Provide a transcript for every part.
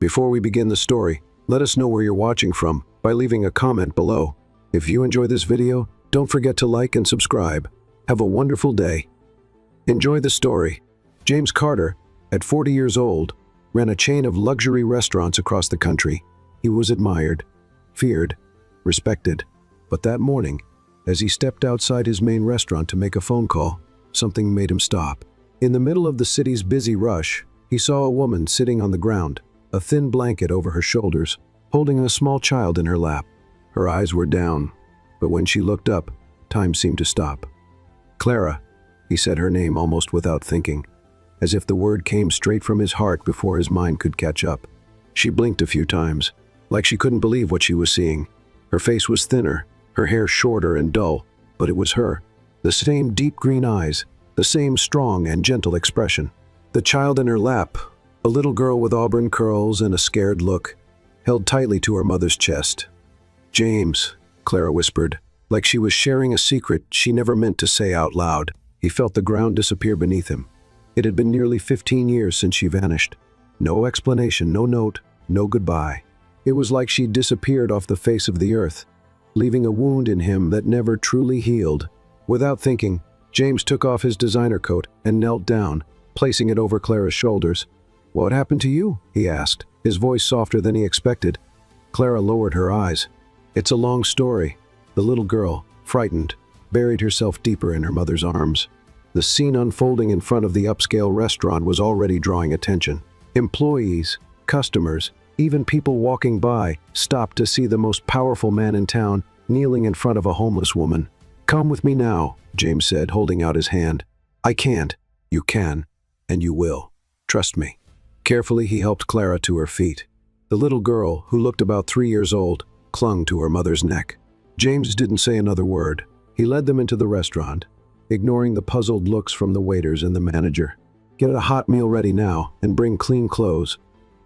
Before we begin the story, let us know where you're watching from by leaving a comment below. If you enjoy this video, don't forget to like and subscribe. Have a wonderful day. Enjoy the story. James Carter, at 40 years old, ran a chain of luxury restaurants across the country. He was admired, feared, respected. But that morning, as he stepped outside his main restaurant to make a phone call, something made him stop. In the middle of the city's busy rush, he saw a woman sitting on the ground, a thin blanket over her shoulders, holding a small child in her lap. Her eyes were down, but when she looked up, time seemed to stop. Clara, he said her name almost without thinking, as if the word came straight from his heart before his mind could catch up. She blinked a few times, like she couldn't believe what she was seeing. Her face was thinner, her hair shorter and dull, but it was her. The same deep green eyes, the same strong and gentle expression. The child in her lap, a little girl with auburn curls and a scared look, held tightly to her mother's chest. "James," Clara whispered, like she was sharing a secret she never meant to say out loud. He felt the ground disappear beneath him. It had been nearly 15 years since she vanished. No explanation, no note, no goodbye. It was like she'd disappeared off the face of the earth, leaving a wound in him that never truly healed. Without thinking, James took off his designer coat and knelt down, placing it over Clara's shoulders. "What happened to you?" he asked, his voice softer than he expected. Clara lowered her eyes. "It's a long story." The little girl, frightened, buried herself deeper in her mother's arms. The scene unfolding in front of the upscale restaurant was already drawing attention. Employees, customers, even people walking by stopped to see the most powerful man in town kneeling in front of a homeless woman. "Come with me now," James said, holding out his hand. "I can't. You can, and you will. Trust me." Carefully, he helped Clara to her feet. The little girl, who looked about 3 years old, clung to her mother's neck. James didn't say another word. He led them into the restaurant, ignoring the puzzled looks from the waiters and the manager. "Get a hot meal ready now, and bring clean clothes."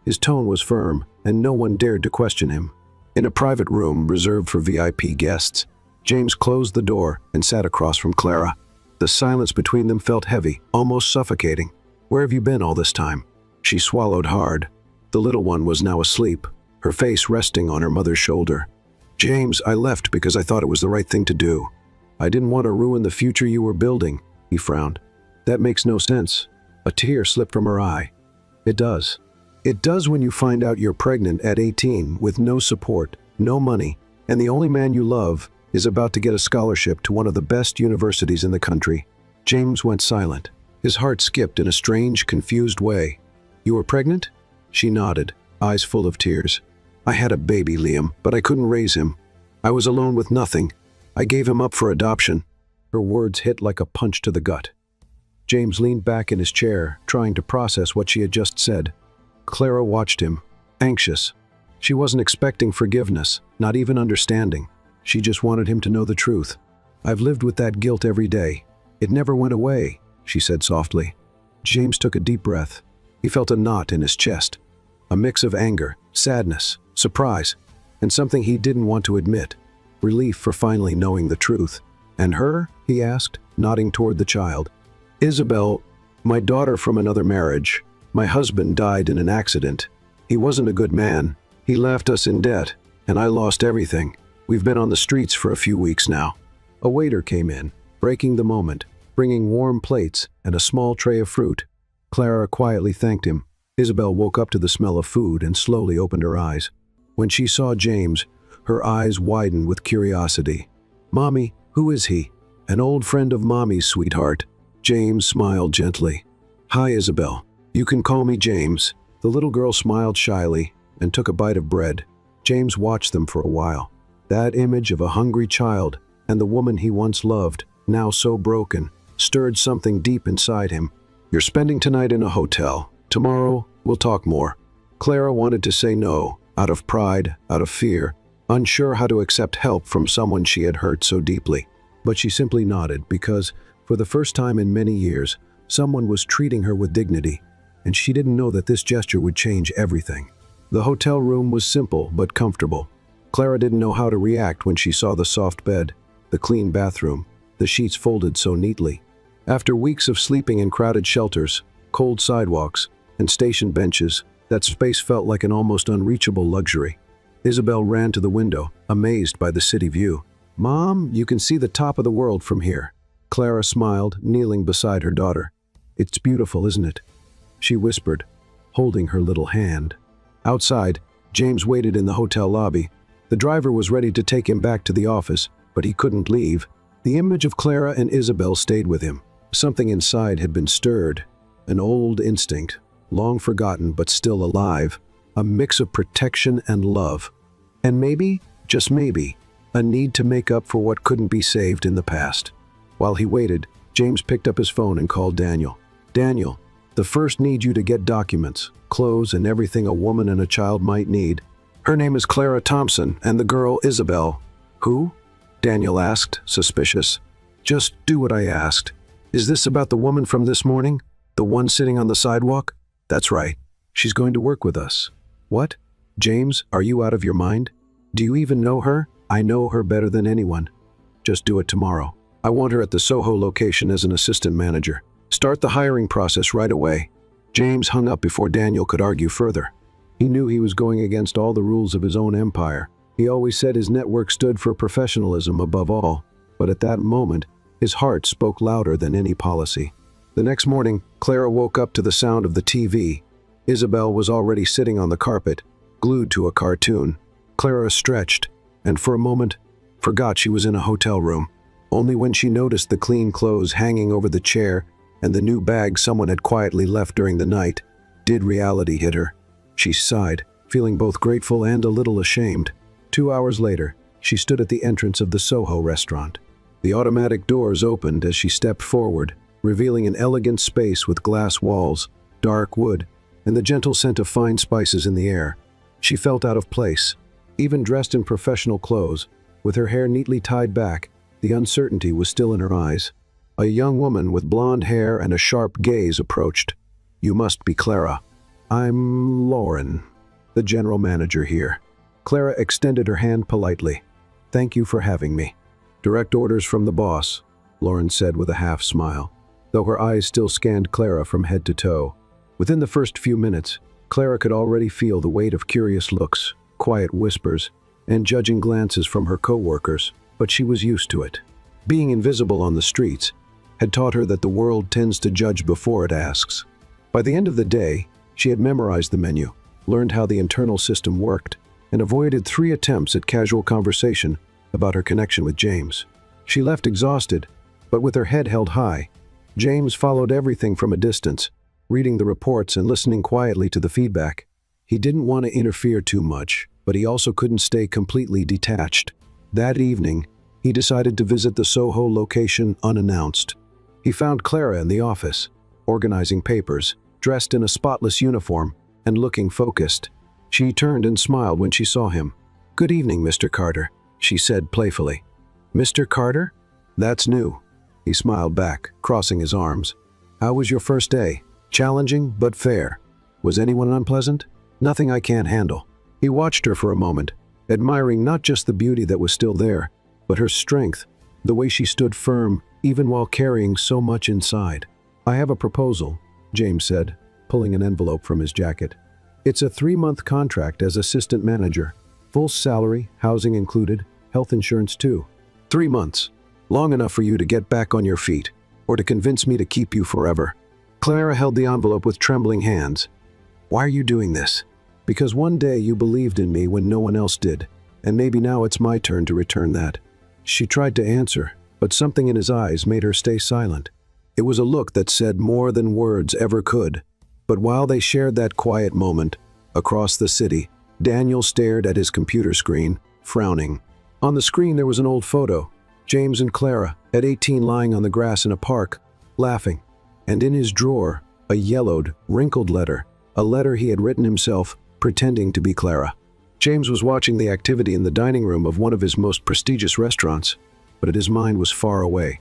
His tone was firm, and no one dared to question him. In a private room reserved for VIP guests, James closed the door and sat across from Clara. The silence between them felt heavy, almost suffocating. "Where have you been all this time?" She swallowed hard. The little one was now asleep, her face resting on her mother's shoulder. "James, I left because I thought it was the right thing to do. I didn't want to ruin the future you were building," he frowned. "That makes no sense." A tear slipped from her eye. "It does. It does when you find out you're pregnant at 18 with no support, no money, and the only man you love is about to get a scholarship to one of the best universities in the country." James went silent. His heart skipped in a strange, confused way. "You were pregnant?" She nodded, eyes full of tears. "I had a baby, Liam, but I couldn't raise him. I was alone with nothing. I gave him up for adoption." Her words hit like a punch to the gut. James leaned back in his chair, trying to process what she had just said. Clara watched him, anxious. She wasn't expecting forgiveness, not even understanding. She just wanted him to know the truth. "I've lived with that guilt every day. It never went away," she said softly. James took a deep breath. He felt a knot in his chest, a mix of anger, sadness, surprise, and something he didn't want to admit, relief for finally knowing the truth. "And her?" he asked, nodding toward the child. "Isabel, my daughter from another marriage. My husband died in an accident. He wasn't a good man. He left us in debt, and I lost everything. We've been on the streets for a few weeks now." A waiter came in, breaking the moment, bringing warm plates and a small tray of fruit. Clara quietly thanked him. Isabel woke up to the smell of food and slowly opened her eyes. When she saw James, her eyes widened with curiosity. "Mommy, who is he?" "An old friend of Mommy's, sweetheart." James smiled gently. "Hi, Isabel. You can call me James." The little girl smiled shyly and took a bite of bread. James watched them for a while. That image of a hungry child and the woman he once loved, now so broken, stirred something deep inside him. "You're spending tonight in a hotel. Tomorrow, we'll talk more." Clara wanted to say no, out of pride, out of fear, unsure how to accept help from someone she had hurt so deeply. But she simply nodded because, for the first time in many years, someone was treating her with dignity, and she didn't know that this gesture would change everything. The hotel room was simple but comfortable. Clara didn't know how to react when she saw the soft bed, the clean bathroom, the sheets folded so neatly. After weeks of sleeping in crowded shelters, cold sidewalks, and station benches, That space felt like an almost unreachable luxury. Isabel ran to the window, amazed by the city view. "Mom, you can see the top of the world from here." Clara smiled, kneeling beside her daughter. "It's beautiful, isn't it?" she whispered, holding her little hand. Outside, James waited in the hotel lobby. The driver was ready to take him back to the office, but he couldn't leave. The image of Clara and Isabel stayed with him. Something inside had been stirred, an old instinct, long forgotten but still alive, a mix of protection and love. And maybe, just maybe, a need to make up for what couldn't be saved in the past. While he waited, James picked up his phone and called Daniel. "Daniel, the first need you to get documents, clothes, and everything a woman and a child might need. Her name is Clara Thompson, and the girl Isabel." "Who?" Daniel asked, suspicious. "Just do what I asked. Is this about the woman from this morning? The one sitting on the sidewalk?" "That's right. She's going to work with us." "What? James, are you out of your mind? Do you even know her?" "I know her better than anyone." "Just do it tomorrow. I want her at the Soho location as an assistant manager. Start the hiring process right away." James hung up before Daniel could argue further. He knew he was going against all the rules of his own empire. He always said his network stood for professionalism above all, but at that moment, his heart spoke louder than any policy. The next morning, Clara woke up to the sound of the TV. Isabel was already sitting on the carpet, glued to a cartoon. Clara stretched, and for a moment, forgot she was in a hotel room. Only when she noticed the clean clothes hanging over the chair and the new bag someone had quietly left during the night, did reality hit her. She sighed, feeling both grateful and a little ashamed. 2 hours later, she stood at the entrance of the Soho restaurant. The automatic doors opened as she stepped forward, revealing an elegant space with glass walls, dark wood, and the gentle scent of fine spices in the air. She felt out of place. Even dressed in professional clothes, with her hair neatly tied back, the uncertainty was still in her eyes. A young woman with blonde hair and a sharp gaze approached. "You must be Clara." "I'm Lauren, the general manager here." Clara extended her hand politely. "Thank you for having me." "Direct orders from the boss," Lauren said with a half smile, though her eyes still scanned Clara from head to toe. Within the first few minutes, Clara could already feel the weight of curious looks, quiet whispers, and judging glances from her co-workers, but she was used to it. Being invisible on the streets had taught her that the world tends to judge before it asks. By the end of the day, she had memorized the menu, learned how the internal system worked, and avoided 3 attempts at casual conversation about her connection with James. She left exhausted, but with her head held high. James followed everything from a distance, reading the reports and listening quietly to the feedback. He didn't want to interfere too much, but he also couldn't stay completely detached. That evening, he decided to visit the Soho location unannounced. He found Clara in the office, organizing papers, dressed in a spotless uniform, and looking focused. She turned and smiled when she saw him. "Good evening, Mr. Carter," she said playfully. "Mr. Carter? That's new." He smiled back, crossing his arms. "How was your first day? Challenging, but fair. Was anyone unpleasant?" "Nothing I can't handle." He watched her for a moment, admiring not just the beauty that was still there, but her strength, the way she stood firm, even while carrying so much inside. "I have a proposal," James said, pulling an envelope from his jacket. "It's a 3-month contract as assistant manager. Full salary, housing included, health insurance too. 3 months. Long enough for you to get back on your feet, or to convince me to keep you forever." Clara held the envelope with trembling hands. "Why are you doing this?" "Because one day you believed in me when no one else did, and maybe now it's my turn to return that." She tried to answer, but something in his eyes made her stay silent. It was a look that said more than words ever could. But while they shared that quiet moment, across the city, Daniel stared at his computer screen, frowning. On the screen there was an old photo, James and Clara, at 18 lying on the grass in a park, laughing. And in his drawer, a yellowed, wrinkled letter, a letter he had written himself, pretending to be Clara. James was watching the activity in the dining room of one of his most prestigious restaurants, but his mind was far away.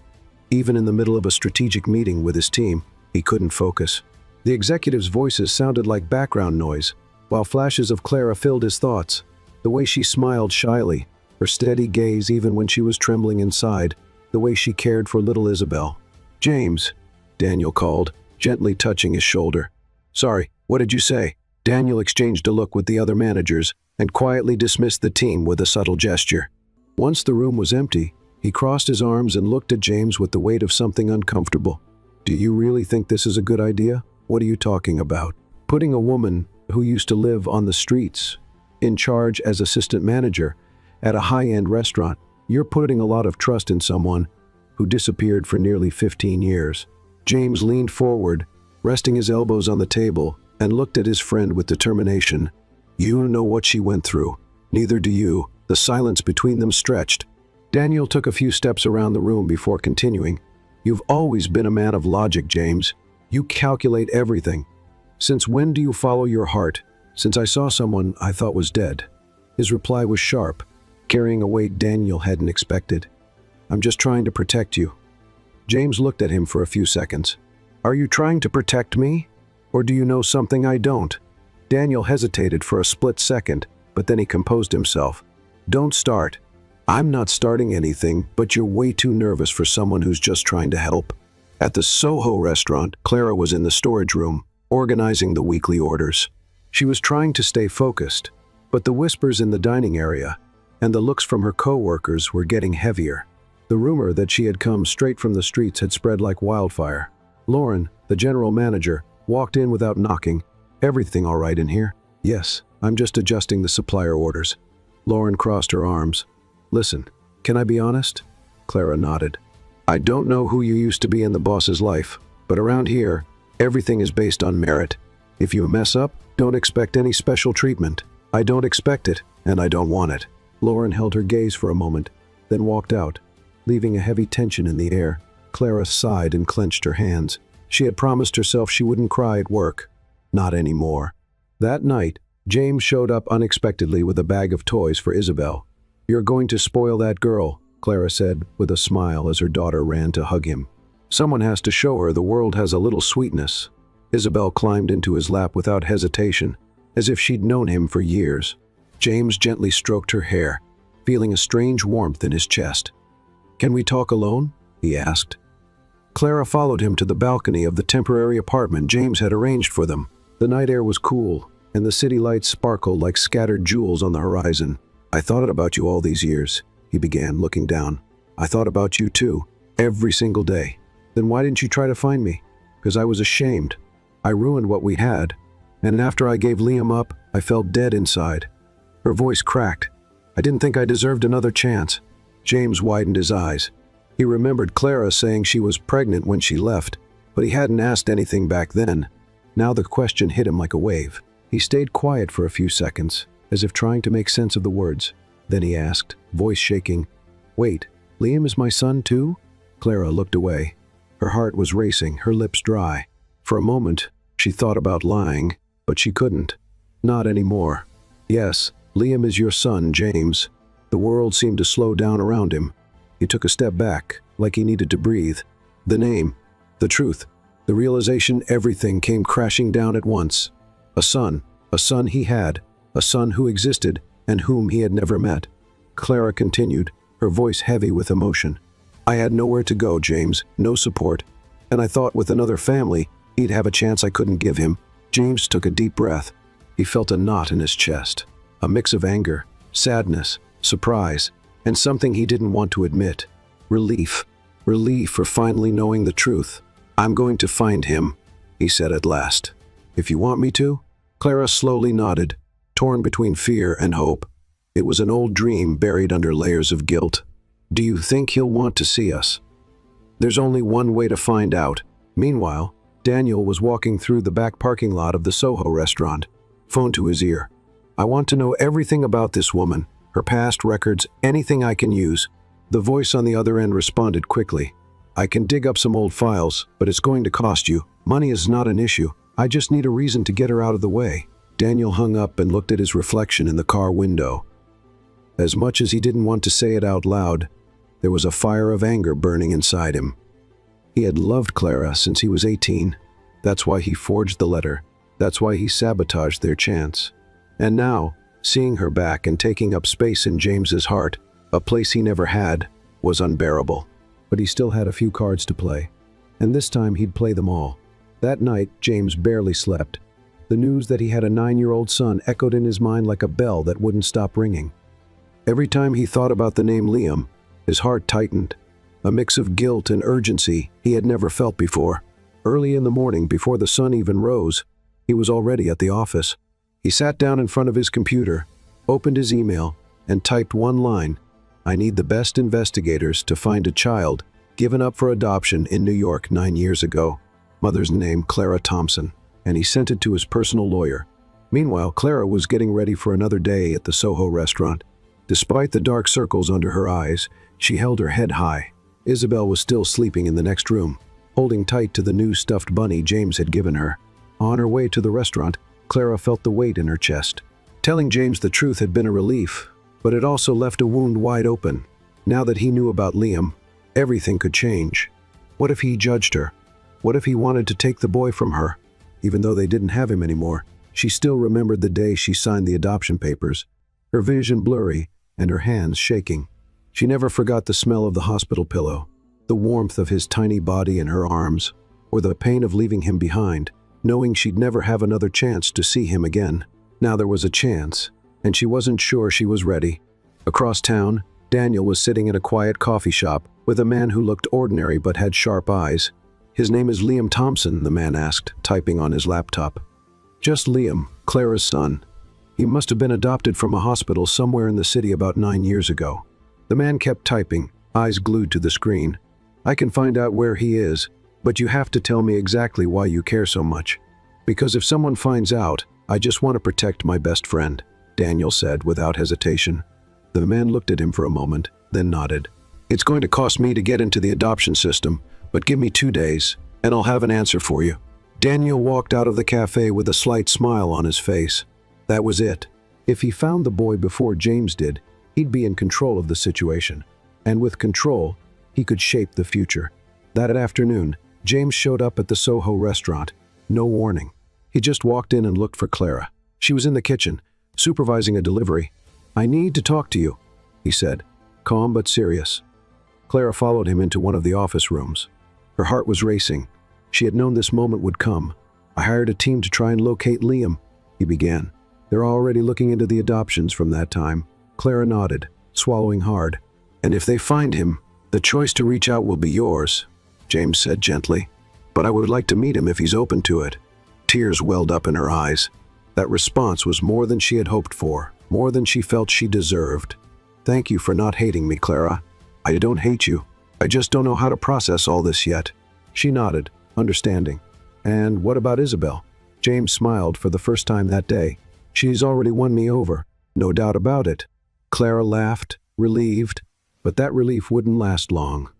Even in the middle of a strategic meeting with his team, he couldn't focus. The executives' voices sounded like background noise, while flashes of Clara filled his thoughts. The way she smiled shyly, her steady gaze even when she was trembling inside, the way she cared for little Isabel. "James," Daniel called, gently touching his shoulder. "Sorry, what did you say?" Daniel exchanged a look with the other managers and quietly dismissed the team with a subtle gesture. Once the room was empty, he crossed his arms and looked at James with the weight of something uncomfortable. "Do you really think this is a good idea? What are you talking about? Putting a woman who used to live on the streets in charge as assistant manager at a high-end restaurant? You're putting a lot of trust in someone who disappeared for nearly 15 years. James leaned forward, resting his elbows on the table, and looked at his friend with determination. "You know what she went through. Neither do you." The silence between them stretched. Daniel took a few steps around the room before continuing. "You've always been a man of logic, James. You calculate everything. Since when do you follow your heart?" "Since I saw someone I thought was dead." His reply was sharp, carrying a weight Daniel hadn't expected. "I'm just trying to protect you." James looked at him for a few seconds. "Are you trying to protect me? Or do you know something I don't?" Daniel hesitated for a split second, but then he composed himself. "Don't start. I'm not starting anything, but you're way too nervous for someone who's just trying to help." At the Soho restaurant, Clara was in the storage room, organizing the weekly orders. She was trying to stay focused, but the whispers in the dining area and the looks from her co-workers were getting heavier. The rumor that she had come straight from the streets had spread like wildfire. Lauren, the general manager, walked in without knocking. "Everything all right in here?" "Yes, I'm just adjusting the supplier orders." Lauren crossed her arms. "Listen, can I be honest?" Clara nodded. "I don't know who you used to be in the boss's life, but around here, everything is based on merit. If you mess up, don't expect any special treatment. I don't expect it, and I don't want it." Lauren held her gaze for a moment, then walked out, leaving a heavy tension in the air. Clara sighed and clenched her hands. She had promised herself she wouldn't cry at work. Not anymore. That night, James showed up unexpectedly with a bag of toys for Isabel. "You're going to spoil that girl," Clara said with a smile as her daughter ran to hug him. "Someone has to show her the world has a little sweetness." Isabel climbed into his lap without hesitation, as if she'd known him for years. James gently stroked her hair, feeling a strange warmth in his chest. "Can we talk alone?" he asked. Clara followed him to the balcony of the temporary apartment James had arranged for them. The night air was cool, and the city lights sparkled like scattered jewels on the horizon. "I thought about you all these years," he began, looking down. "I thought about you too, every single day." "Then why didn't you try to find me?" "Because I was ashamed. I ruined what we had, and after I gave Liam up, I felt dead inside." Her voice cracked. "I didn't think I deserved another chance." James widened his eyes. He remembered Clara saying she was pregnant when she left, but he hadn't asked anything back then. Now the question hit him like a wave. He stayed quiet for a few seconds, as if trying to make sense of the words. Then he asked, voice shaking, "Wait, Liam is my son too?" Clara looked away. Her heart was racing, her lips dry. For a moment, she thought about lying, but she couldn't. "Not anymore." "Yes, Liam is your son, James." The world seemed to slow down around him. He took a step back, like he needed to breathe. The name, the truth, the realization everything came crashing down at once. A son he had, a son who existed and whom he had never met. Clara continued, her voice heavy with emotion. "I had nowhere to go, James, no support, and I thought with another family, he'd have a chance I couldn't give him." James took a deep breath. He felt a knot in his chest, a mix of anger, sadness, surprise, and something he didn't want to admit. Relief for finally knowing the truth. "I'm going to find him," he said at last. "If you want me to?" Clara slowly nodded, torn between fear and hope. It was an old dream buried under layers of guilt. "Do you think he'll want to see us?" "There's only one way to find out." Meanwhile, Daniel was walking through the back parking lot of the Soho restaurant, phone to his ear. "I want to know everything about this woman, her past records, anything I can use." The voice on the other end responded quickly. "I can dig up some old files, but it's going to cost you. Money is not an issue. I just need a reason to get her out of the way." Daniel hung up and looked at his reflection in the car window. As much as he didn't want to say it out loud, there was a fire of anger burning inside him. He had loved Clara since he was 18. That's why he forged the letter. That's why he sabotaged their chance. And now, seeing her back and taking up space in James's heart, a place he never had, was unbearable. But he still had a few cards to play, and this time he'd play them all. That night, James barely slept. The news that he had a 9-year-old son echoed in his mind like a bell that wouldn't stop ringing. Every time he thought about the name Liam, his heart tightened, a mix of guilt and urgency he had never felt before. Early in the morning, before the sun even rose, he was already at the office. He sat down in front of his computer, opened his email, and typed one line: "I need the best investigators to find a child given up for adoption in New York 9 years ago. Mother's name Clara Thompson," and he sent it to his personal lawyer. Meanwhile, Clara was getting ready for another day at the Soho restaurant. Despite the dark circles under her eyes, she held her head high. Isabel was still sleeping in the next room, holding tight to the new stuffed bunny James had given her. On her way to the restaurant, Clara felt the weight in her chest. Telling James the truth had been a relief, but it also left a wound wide open. Now that he knew about Liam, everything could change. What if he judged her? What if he wanted to take the boy from her? Even though they didn't have him anymore, she still remembered the day she signed the adoption papers, her vision blurry and her hands shaking. She never forgot the smell of the hospital pillow, the warmth of his tiny body in her arms, or the pain of leaving him behind, knowing she'd never have another chance to see him again. Now there was a chance, and she wasn't sure she was ready. Across town, Daniel was sitting in a quiet coffee shop with a man who looked ordinary but had sharp eyes. "His name is Liam Thompson," the man asked, typing on his laptop. "Just Liam, Clara's son. He must have been adopted from a hospital somewhere in the city about 9 years ago." The man kept typing, eyes glued to the screen. "I can find out where he is, but you have to tell me exactly why you care so much. Because if someone finds out, I just want to protect my best friend," Daniel said without hesitation. The man looked at him for a moment, then nodded. "It's going to cost me to get into the adoption system, but give me 2 days, and I'll have an answer for you." Daniel walked out of the cafe with a slight smile on his face. That was it. If he found the boy before James did, he'd be in control of the situation. And with control, he could shape the future. That afternoon, James showed up at the Soho restaurant. No warning. He just walked in and looked for Clara. She was in the kitchen, supervising a delivery. "I need to talk to you," he said, calm but serious. Clara followed him into one of the office rooms. Her heart was racing. She had known this moment would come. "I hired a team to try and locate Liam," he began. "They're already looking into the adoptions from that time." Clara nodded, swallowing hard. "And if they find him, the choice to reach out will be yours," James said gently. "But I would like to meet him if he's open to it." Tears welled up in her eyes. That response was more than she had hoped for, more than she felt she deserved. "Thank you for not hating me, Clara. I don't hate you. I just don't know how to process all this yet." She nodded, understanding. "And what about Isabel?" James smiled for the first time that day. "She's already won me over, no doubt about it." Clara laughed, relieved, but that relief wouldn't last long.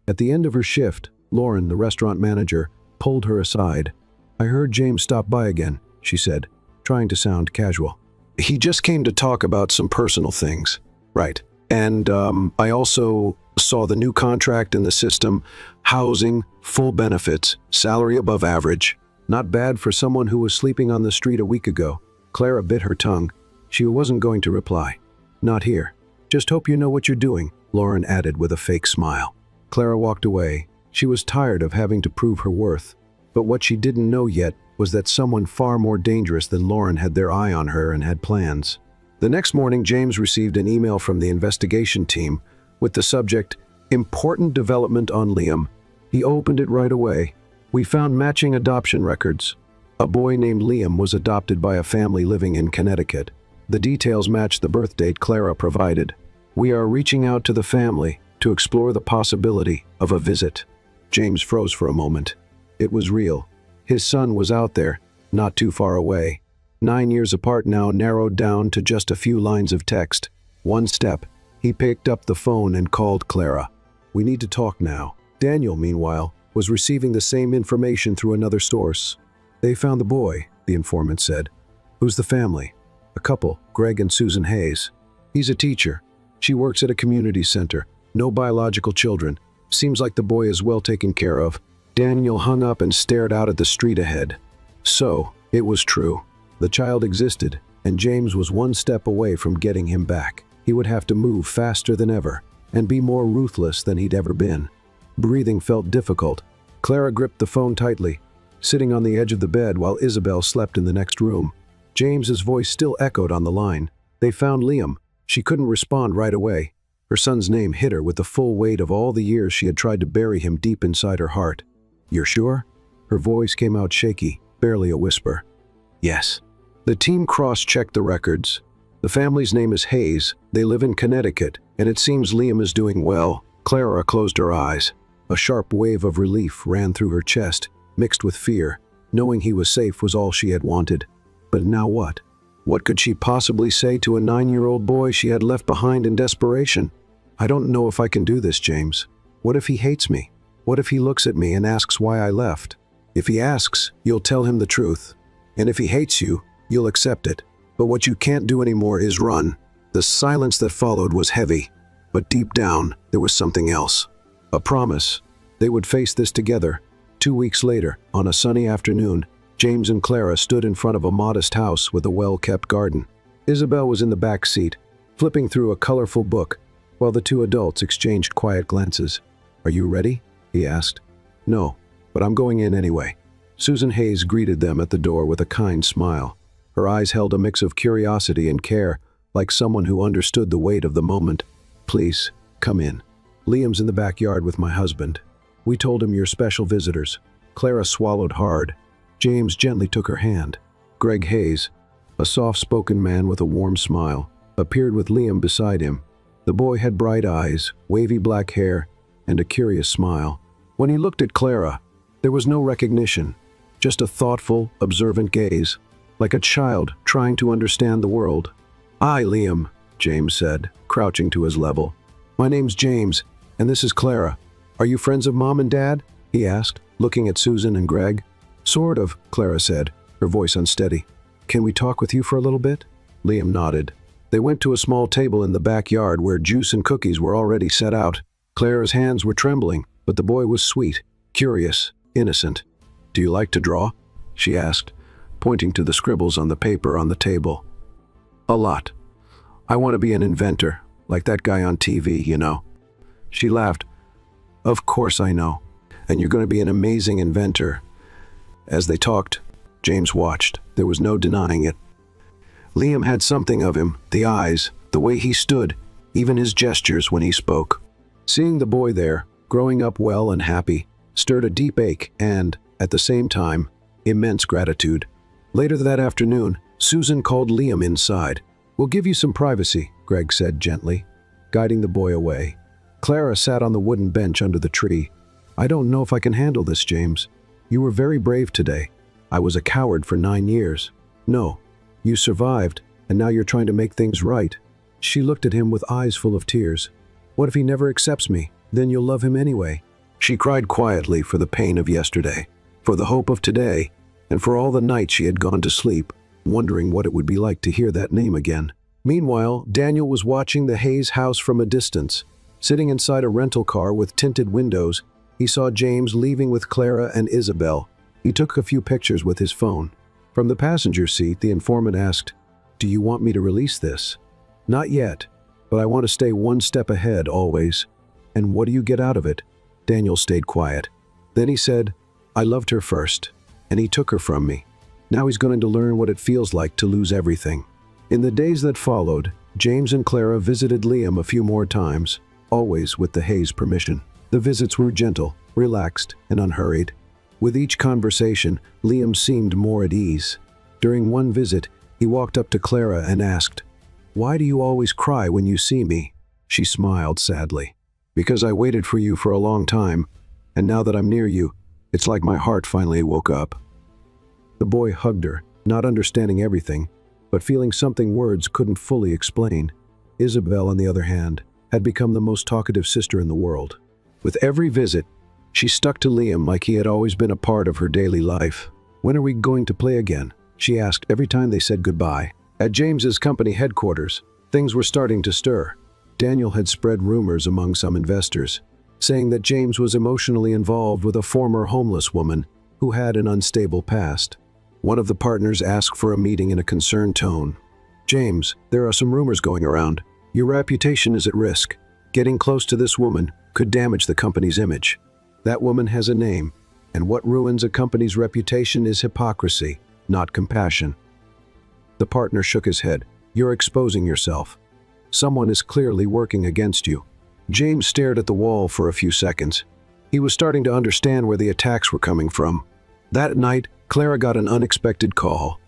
At the end of her shift, Lauren, the restaurant manager, pulled her aside. "I heard James stop by again," she said, trying to sound casual. "He just came to talk about some personal things." "Right. And I also saw the new contract in the system, housing, full benefits, salary above average. Not bad for someone who was sleeping on the street a week ago." Clara bit her tongue. She wasn't going to reply. "Not here. Just hope you know what you're doing," Lauren added with a fake smile. Clara walked away. She was tired of having to prove her worth. But what she didn't know yet was that someone far more dangerous than Lauren had their eye on her and had plans. The next morning, James received an email from the investigation team with the subject, "Important development on Liam." He opened it right away. "We found matching adoption records. A boy named Liam was adopted by a family living in Connecticut. The details match the birth date Clara provided. We are reaching out to the family to explore the possibility of a visit." James froze for a moment. It was real. His son was out there, not too far away. 9 years apart now, narrowed down to just a few lines of text. One step. He picked up the phone and called Clara. "We need to talk now." Daniel, meanwhile, was receiving the same information through another source. "They found the boy," the informant said. "Who's the family?" "A couple, Greg and Susan Hayes. He's a teacher. She works at a community center. No biological children. Seems like the boy is well taken care of." Daniel hung up and stared out at the street ahead. So, it was true. The child existed, and James was one step away from getting him back. He would have to move faster than ever, and be more ruthless than he'd ever been. Breathing felt difficult. Clara gripped the phone tightly. sitting on the edge of the bed while Isabel slept in the next room. James's voice still echoed on the line. They found Liam. She couldn't respond right away. Her son's name hit her with the full weight of all the years she had tried to bury him deep inside her heart. "You're sure?" Her voice came out shaky, barely a whisper. "Yes." The team cross-checked the records. The family's name is Hayes. They live in Connecticut, and it seems Liam is doing well. Clara closed her eyes. A sharp wave of relief ran through her chest, mixed with fear. Knowing he was safe was all she had wanted. But now what? What could she possibly say to a 9-year-old boy she had left behind in desperation? "I don't know if I can do this, James. What if he hates me? What if he looks at me and asks why I left? If he asks, you'll tell him the truth. And if he hates you, you'll accept it. But what you can't do anymore is run." The silence that followed was heavy, but deep down, there was something else. A promise. They would face this together. 2 weeks later, on a sunny afternoon, James and Clara stood in front of a modest house with a well-kept garden. Isabel was in the back seat, flipping through a colorful book, while the two adults exchanged quiet glances. "Are you ready?" he asked. "No, but I'm going in anyway." Susan Hayes greeted them at the door with a kind smile. Her eyes held a mix of curiosity and care, like someone who understood the weight of the moment. "Please, come in. Liam's in the backyard with my husband. We told him you're special visitors." Clara swallowed hard. James gently took her hand. Greg Hayes, a soft-spoken man with a warm smile, appeared with Liam beside him. The boy had bright eyes, wavy black hair, and a curious smile. When he looked at Clara, there was no recognition, just a thoughtful, observant gaze, like a child trying to understand the world. "Hi, Liam," James said, crouching to his level. "My name's James, and this is Clara. Are you friends of Mom and Dad?" he asked, looking at Susan and Greg. "Sort of," Clara said, her voice unsteady. "Can we talk with you for a little bit?" Liam nodded. They went to a small table in the backyard where juice and cookies were already set out. Clara's hands were trembling, but the boy was sweet, curious, innocent. "Do you like to draw?" she asked, pointing to the scribbles on the paper on the table. "A lot. I want to be an inventor, like that guy on TV, you know." She laughed. "Of course I know. And you're going to be an amazing inventor." As they talked, James watched. There was no denying it. Liam had something of him, the eyes, the way he stood, even his gestures when he spoke. Seeing the boy there, growing up well and happy, stirred a deep ache and, at the same time, immense gratitude. Later that afternoon, Susan called Liam inside. "We'll give you some privacy," Greg said gently, guiding the boy away. Clara sat on the wooden bench under the tree. "I don't know if I can handle this, James. You were very brave today. I was a coward for 9 years. No, you survived, and now you're trying to make things right." She looked at him with eyes full of tears. "What if he never accepts me? Then you'll love him anyway." She cried quietly for the pain of yesterday, for the hope of today, and for all the nights she had gone to sleep, wondering what it would be like to hear that name again. Meanwhile, Daniel was watching the Hayes house from a distance. Sitting inside a rental car with tinted windows, he saw James leaving with Clara and Isabel. He took a few pictures with his phone. From the passenger seat, the informant asked, "Do you want me to release this?" "Not yet, but I want to stay one step ahead always." "And what do you get out of it?" Daniel stayed quiet. Then he said, "I loved her first, and he took her from me. Now he's going to learn what it feels like to lose everything." In the days that followed, James and Clara visited Liam a few more times, always with the Hayes' permission. The visits were gentle, relaxed, and unhurried. With each conversation, Liam seemed more at ease. During one visit, he walked up to Clara and asked, "Why do you always cry when you see me?" She smiled sadly. "Because I waited for you for a long time, and now that I'm near you, it's like my heart finally woke up." The boy hugged her, not understanding everything, but feeling something words couldn't fully explain. Isabel, on the other hand, had become the most talkative sister in the world. With every visit, she stuck to Liam like he had always been a part of her daily life. "When are we going to play again?" she asked every time they said goodbye. At James's company headquarters, things were starting to stir. Daniel had spread rumors among some investors, saying that James was emotionally involved with a former homeless woman who had an unstable past. One of the partners asked for a meeting in a concerned tone. "James, there are some rumors going around. Your reputation is at risk. Getting close to this woman could damage the company's image. That woman has a name, And what ruins a company's reputation is hypocrisy, not compassion. The partner shook his head. You're exposing yourself. Someone is clearly working against you. James stared at the wall for a few seconds. He was starting to understand where the attacks were coming from. That night, Clara got an unexpected call.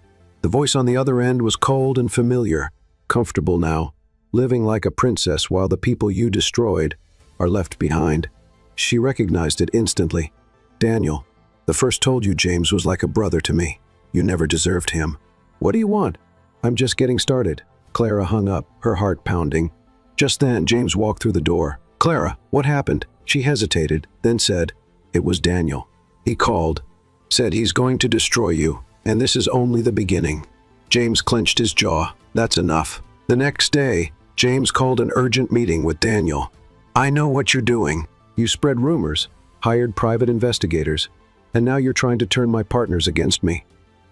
The voice on the other end was cold and familiar, comfortable now, living like a princess while the people you destroyed are left behind. She recognized it instantly. Daniel, the first told you James was like a brother to me. You never deserved him. What do you want? I'm just getting started. Clara hung up, her heart pounding. Just then, James walked through the door. Clara, what happened? She hesitated, then said, It was Daniel. He called, said he's going to destroy you, and this is only the beginning. James clenched his jaw. That's enough. The next day, James called an urgent meeting with Daniel. I know what you're doing. You spread rumors, hired private investigators, and now you're trying to turn my partners against me.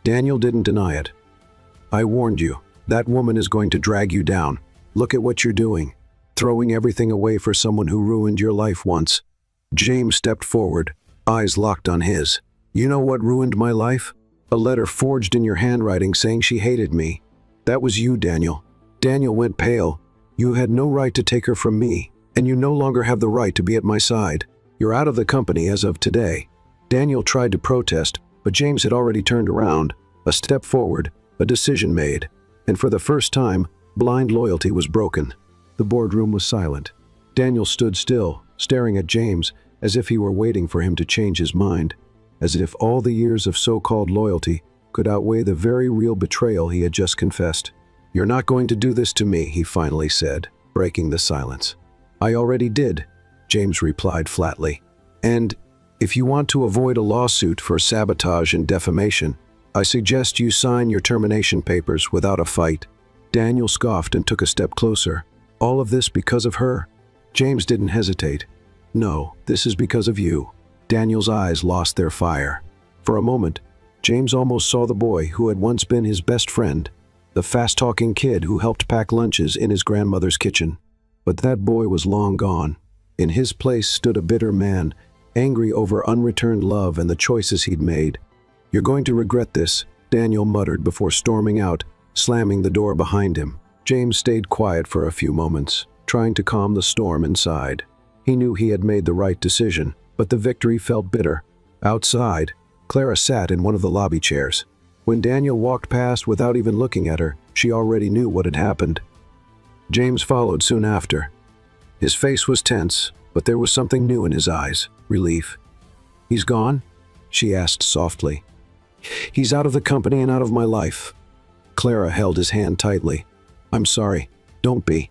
Daniel didn't deny it. I warned you. That woman is going to drag you down. Look at what you're doing, throwing everything away for someone who ruined your life once. James stepped forward, eyes locked on his. You know what ruined my life? A letter forged in your handwriting saying she hated me. That was you, Daniel. Daniel went pale. You had no right to take her from me, and you no longer have the right to be at my side. You're out of the company as of today. Daniel tried to protest, but James had already turned around, a step forward, a decision made. And for the first time, blind loyalty was broken. The boardroom was silent. Daniel stood still, staring at James, as if he were waiting for him to change his mind, as if all the years of so-called loyalty could outweigh the very real betrayal he had just confessed. You're not going to do this to me, he finally said, breaking the silence. I already did, James replied flatly. And if you want to avoid a lawsuit for sabotage and defamation, I suggest you sign your termination papers without a fight. Daniel scoffed and took a step closer. All of this because of her? James didn't hesitate. No, this is because of you. Daniel's eyes lost their fire. For a moment, James almost saw the boy who had once been his best friend, the fast-talking kid who helped pack lunches in his grandmother's kitchen. But that boy was long gone. In his place stood a bitter man, angry over unreturned love and the choices he'd made. You're going to regret this, Daniel muttered before storming out, slamming the door behind him. James stayed quiet for a few moments, trying to calm the storm inside. He knew he had made the right decision, but the victory felt bitter. Outside, Clara sat in one of the lobby chairs. When Daniel walked past without even looking at her, she already knew what had happened. James followed soon after. His face was tense, but there was something new in his eyes, relief. He's gone? She asked softly. He's out of the company and out of my life. Clara held his hand tightly. I'm sorry. Don't be.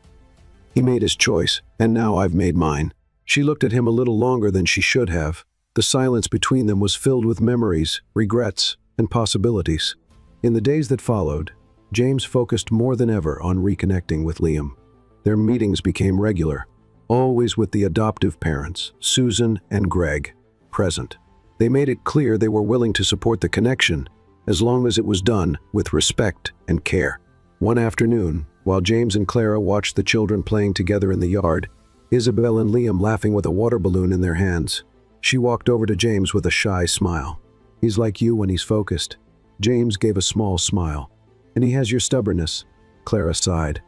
He made his choice, and now I've made mine. She looked at him a little longer than she should have. The silence between them was filled with memories, regrets, and possibilities. In the days that followed, James focused more than ever on reconnecting with Liam. Their meetings became regular, always with the adoptive parents, Susan and Greg, present. They made it clear they were willing to support the connection, as long as it was done with respect and care. One afternoon, while James and Clara watched the children playing together in the yard, Isabel and Liam laughing with a water balloon in their hands, she walked over to James with a shy smile. He's like you when he's focused. James gave a small smile. And he has your stubbornness, Clara sighed.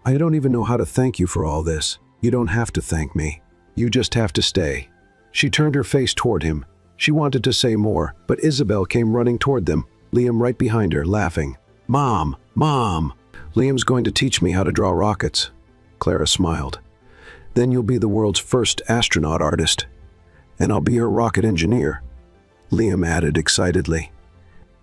I don't even know how to thank you for all this. You don't have to thank me. You just have to stay. She turned her face toward him. She wanted to say more, but Isabel came running toward them, Liam right behind her, laughing. Mom! Mom! Liam's going to teach me how to draw rockets. Clara smiled. Then you'll be the world's first astronaut artist. And I'll be her rocket engineer. Liam added excitedly.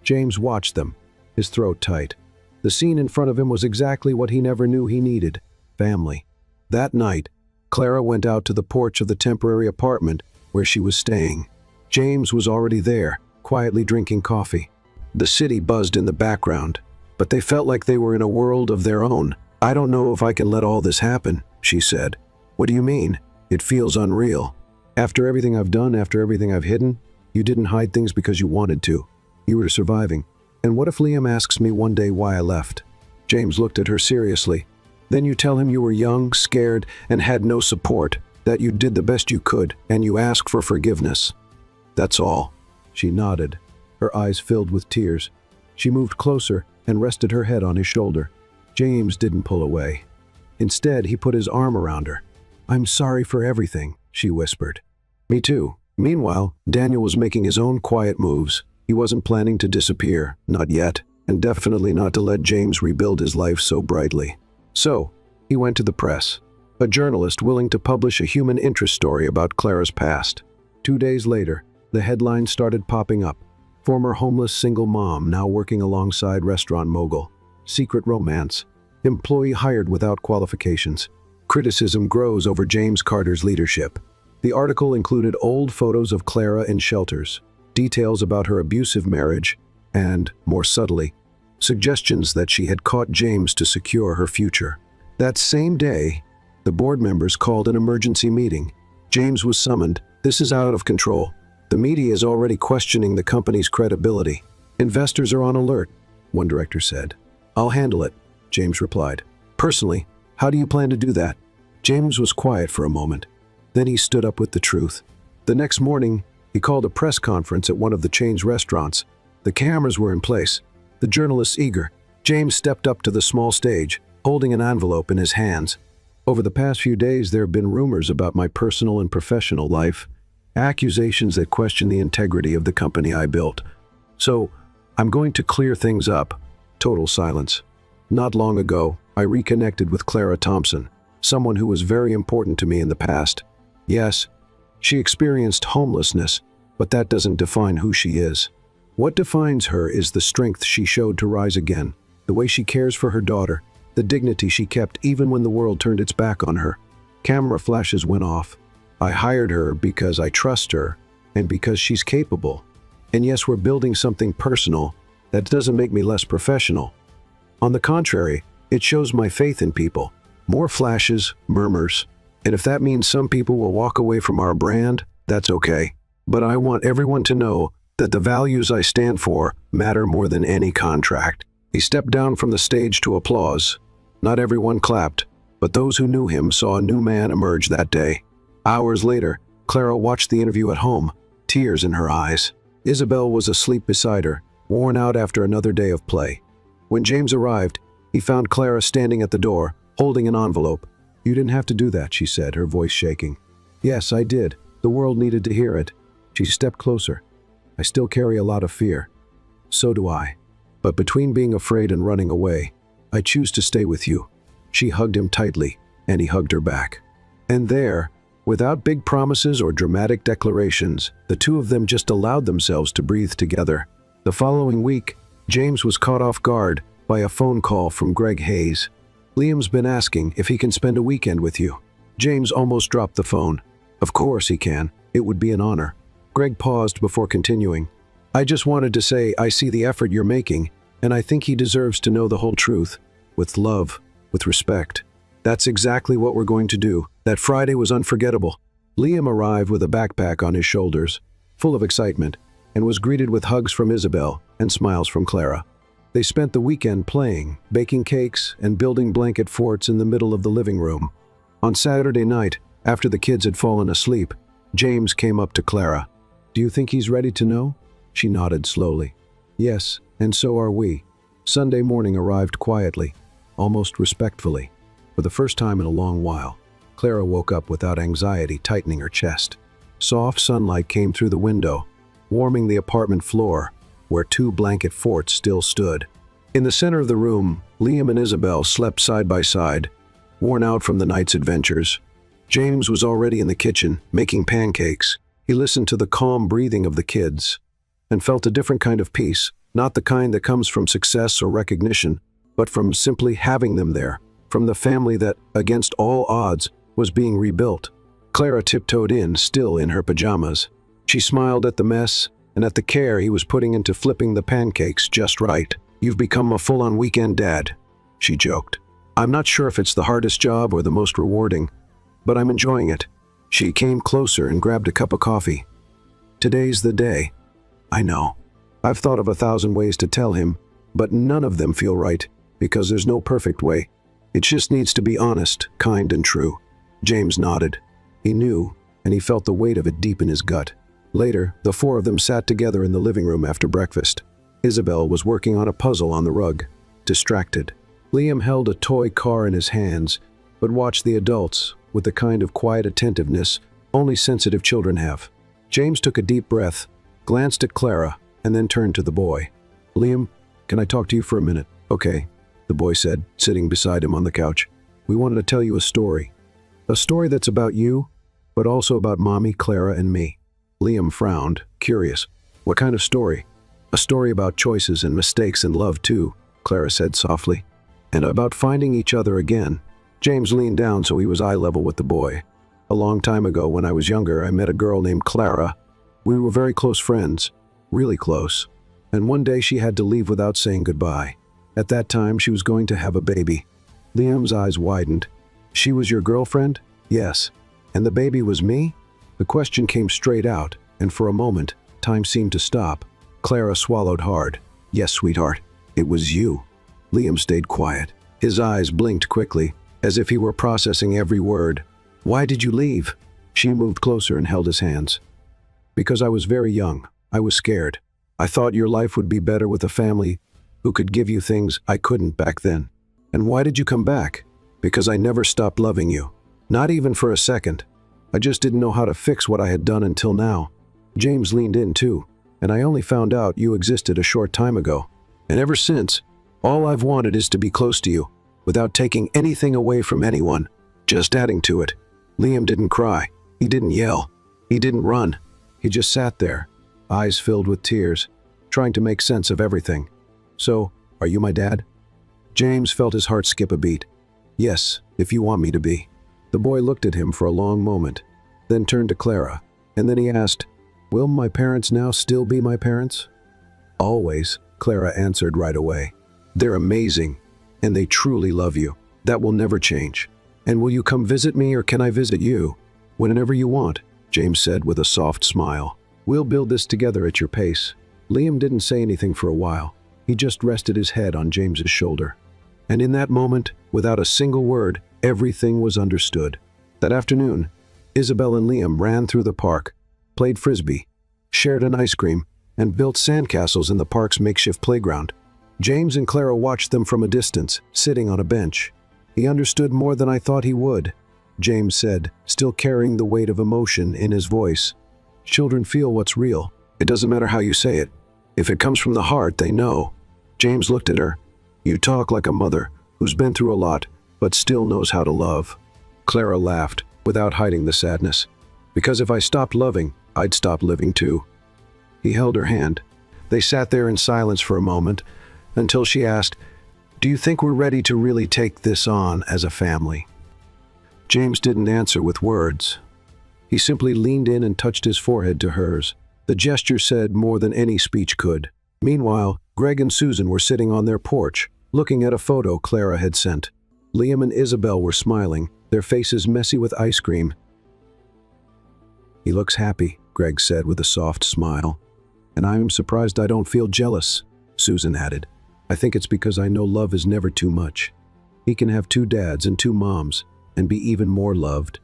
James watched them, his throat tight. The scene in front of him was exactly what he never knew he needed, family. That night, Clara went out to the porch of the temporary apartment where she was staying. James was already there, quietly drinking coffee. The city buzzed in the background, but they felt like they were in a world of their own. I don't know if I can let all this happen, she said. What do you mean? It feels unreal. After everything I've done, after everything I've hidden, you didn't hide things because you wanted to. You were surviving. And what if Liam asks me one day why I left? James looked at her seriously. Then you tell him you were young, scared, and had no support, that you did the best you could, and you ask for forgiveness. That's all. She nodded, her eyes filled with tears. She moved closer and rested her head on his shoulder. James didn't pull away. Instead, he put his arm around her. "I'm sorry for everything," she whispered. "Me too." Meanwhile, Daniel was making his own quiet moves. He wasn't planning to disappear, not yet, and definitely not to let James rebuild his life so brightly. So, he went to the press, a journalist willing to publish a human interest story about Clara's past. 2 days later, the headlines started popping up. Former homeless single mom now working alongside restaurant mogul. Secret romance. Employee hired without qualifications. Criticism grows over James Carter's leadership. The article included old photos of Clara in shelters, details about her abusive marriage, and, more subtly, suggestions that she had caught James to secure her future. That same day, the board members called an emergency meeting. James was summoned. "This is out of control. The media is already questioning the company's credibility. Investors are on alert," one director said. "I'll handle it," James replied. "Personally, how do you plan to do that?" James was quiet for a moment. Then he stood up with the truth. The next morning, he called a press conference at one of the chain's restaurants. The cameras were in place, the journalists eager. James stepped up to the small stage, holding an envelope in his hands. "Over the past few days, there have been rumors about my personal and professional life, accusations that question the integrity of the company I built. So, I'm going to clear things up." Total silence. "Not long ago, I reconnected with Clara Thompson, someone who was very important to me in the past. Yes, she experienced homelessness, but that doesn't define who she is. What defines her is the strength she showed to rise again, the way she cares for her daughter, the dignity she kept even when the world turned its back on her." Camera flashes went off. "I hired her because I trust her, and because she's capable. And yes, we're building something personal. That doesn't make me less professional. On the contrary, it shows my faith in people." More flashes, murmurs. "And if that means some people will walk away from our brand, that's okay. But I want everyone to know that the values I stand for matter more than any contract." He stepped down from the stage to applause. Not everyone clapped, but those who knew him saw a new man emerge that day. Hours later, Clara watched the interview at home, tears in her eyes. Isabel was asleep beside her, worn out after another day of play. When James arrived, he found Clara standing at the door, holding an envelope. "You didn't have to do that," she said, her voice shaking. "Yes, I did. The world needed to hear it." She stepped closer. "I still carry a lot of fear." "So do I. But between being afraid and running away, I choose to stay with you." She hugged him tightly, and he hugged her back. And there, without big promises or dramatic declarations, the two of them just allowed themselves to breathe together. The following week, James was caught off guard by a phone call from Greg Hayes. "Liam's been asking if he can spend a weekend with you." James almost dropped the phone. "Of course he can. It would be an honor." Greg paused before continuing. "I just wanted to say I see the effort you're making, and I think he deserves to know the whole truth. With love, with respect. That's exactly what we're going to do." That Friday was unforgettable. Liam arrived with a backpack on his shoulders, full of excitement, and was greeted with hugs from Isabel and smiles from Clara. They spent the weekend playing, baking cakes, and building blanket forts in the middle of the living room. On Saturday night, after the kids had fallen asleep, James came up to Clara. "Do you think he's ready to know?" She nodded slowly. "Yes, and so are we." Sunday morning arrived quietly, almost respectfully. For the first time in a long while, Clara woke up without anxiety tightening her chest. Soft sunlight came through the window, warming the apartment floor, where 2 blanket forts still stood. In the center of the room, Liam and Isabel slept side by side, worn out from the night's adventures. James was already in the kitchen, making pancakes. He listened to the calm breathing of the kids and felt a different kind of peace, not the kind that comes from success or recognition, but from simply having them there, from the family that, against all odds, was being rebuilt. Clara tiptoed in, still in her pajamas. She smiled at the mess and at the care he was putting into flipping the pancakes just right. "You've become a full-on weekend dad," she joked. "I'm not sure if it's the hardest job or the most rewarding, but I'm enjoying it." She came closer and grabbed a cup of coffee. "Today's the day." "I know. I've thought of 1,000 ways to tell him, but none of them feel right, because there's no perfect way. It just needs to be honest, kind, and true." James nodded. He knew, and he felt the weight of it deep in his gut. Later, the four of them sat together in the living room after breakfast. Isabel was working on a puzzle on the rug, distracted. Liam held a toy car in his hands, but watched the adults with the kind of quiet attentiveness only sensitive children have. James took a deep breath, glanced at Clara, and then turned to the boy. "Liam, can I talk to you for a minute?" "Okay," the boy said, sitting beside him on the couch. "We wanted to tell you a story. A story that's about you, but also about Mommy, Clara, and me." Liam frowned, curious. "What kind of story?" "A story about choices and mistakes and love too," Clara said softly. "And about finding each other again." James leaned down so he was eye level with the boy. "A long time ago, when I was younger, I met a girl named Clara. We were very close friends, really close. And one day she had to leave without saying goodbye. At that time, she was going to have a baby." Liam's eyes widened. "She was your girlfriend?" "Yes." "And the baby was me?" The question came straight out, and for a moment, time seemed to stop. Clara swallowed hard. "Yes, sweetheart, it was you." Liam stayed quiet. His eyes blinked quickly, as if he were processing every word. "Why did you leave?" She moved closer and held his hands. "Because I was very young. I was scared. I thought your life would be better with a family who could give you things I couldn't back then." "And why did you come back?" "Because I never stopped loving you. Not even for a second. I just didn't know how to fix what I had done until now." James leaned in too. "And I only found out you existed a short time ago. And ever since, all I've wanted is to be close to you, without taking anything away from anyone, just adding to it." Liam didn't cry. He didn't yell. He didn't run. He just sat there, eyes filled with tears, trying to make sense of everything. "So, are you my dad?" James felt his heart skip a beat. "Yes, if you want me to be." The boy looked at him for a long moment, then turned to Clara, and then he asked, "Will my parents now still be my parents?" "Always," Clara answered right away. "They're amazing, and they truly love you. That will never change." "And will you come visit me, or can I visit you?" "Whenever you want," James said with a soft smile. "We'll build this together at your pace." Liam didn't say anything for a while. He just rested his head on James's shoulder. And in that moment, without a single word, everything was understood. That afternoon, Isabel and Liam ran through the park, played frisbee, shared an ice cream, and built sandcastles in the park's makeshift playground. James and Clara watched them from a distance, sitting on a bench. "He understood more than I thought he would," James said, still carrying the weight of emotion in his voice. "Children feel what's real. It doesn't matter how you say it. If it comes from the heart, they know." James looked at her. "You talk like a mother who's been through a lot, but still knows how to love." Clara laughed, without hiding the sadness. "Because if I stopped loving, I'd stop living too." He held her hand. They sat there in silence for a moment, until she asked, "Do you think we're ready to really take this on as a family?" James didn't answer with words. He simply leaned in and touched his forehead to hers. The gesture said more than any speech could. Meanwhile, Greg and Susan were sitting on their porch, looking at a photo Clara had sent. Liam and Isabel were smiling, their faces messy with ice cream. "He looks happy," Greg said with a soft smile. "And I'm surprised I don't feel jealous," Susan added. "I think it's because I know love is never too much. He can have 2 dads and 2 moms, and be even more loved."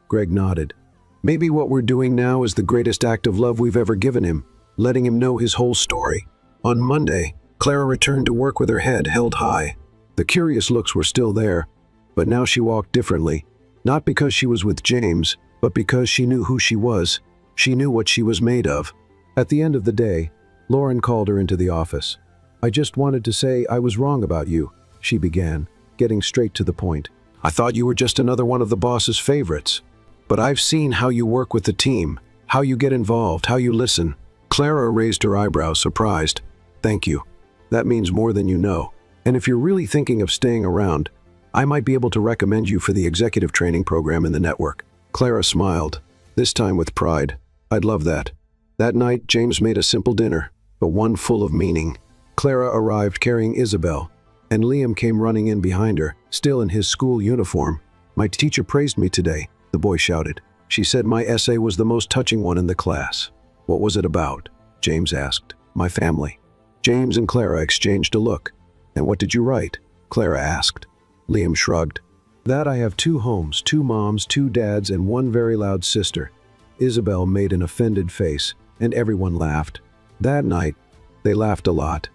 Greg nodded. "Maybe what we're doing now is the greatest act of love we've ever given him, letting him know his whole story." On Monday, Clara returned to work with her head held high. The curious looks were still there, but now she walked differently, not because she was with James, but because she knew who she was. She knew what she was made of. At the end of the day, Lauren called her into the office. "I just wanted to say I was wrong about you," she began, getting straight to the point. "I thought you were just another one of the boss's favorites. But I've seen how you work with the team, how you get involved, how you listen." Clara raised her eyebrows, surprised. "Thank you. That means more than you know. And if you're really thinking of staying around, I might be able to recommend you for the executive training program in the network." Clara smiled, this time with pride. "I'd love that." That night, James made a simple dinner, but one full of meaning. Clara arrived carrying Isabel, and Liam came running in behind her, still in his school uniform. "My teacher praised me today," the boy shouted. "She said my essay was the most touching one in the class." "What was it about?" James asked. "My family." James and Clara exchanged a look. "And what did you write?" Clara asked. Liam shrugged. "That I have 2 homes, 2 moms, 2 dads, and 1 very loud sister." Isabel made an offended face. and everyone laughed. That night, they laughed a lot.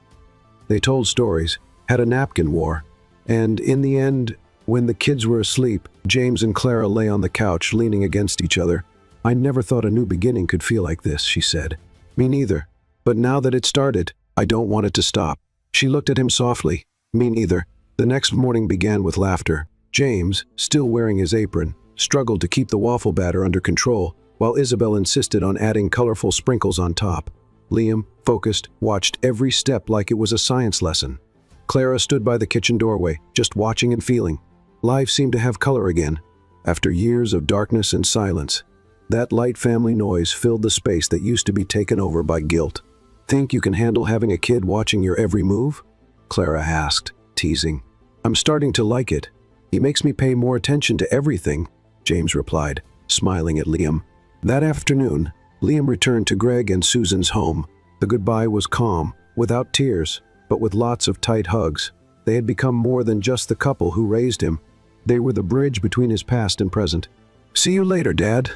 They told stories, had a napkin war, and in the end, when the kids were asleep, James and Clara lay on the couch leaning against each other. "I never thought a new beginning could feel like this," she said. "Me neither. But now that it started, I don't want it to stop." She looked at him softly. "Me neither." The next morning began with laughter. James, still wearing his apron, struggled to keep the waffle batter under control, while Isabel insisted on adding colorful sprinkles on top. Liam, focused, watched every step like it was a science lesson. Clara stood by the kitchen doorway, just watching and feeling. Life seemed to have color again. After years of darkness and silence, that light family noise filled the space that used to be taken over by guilt. "Think you can handle having a kid watching your every move?" Clara asked, teasing. "I'm starting to like it. He makes me pay more attention to everything," James replied, smiling at Liam. That afternoon, Liam returned to Greg and Susan's home. The goodbye was calm, without tears, but with lots of tight hugs. They had become more than just the couple who raised him. They were the bridge between his past and present. "See you later, Dad,"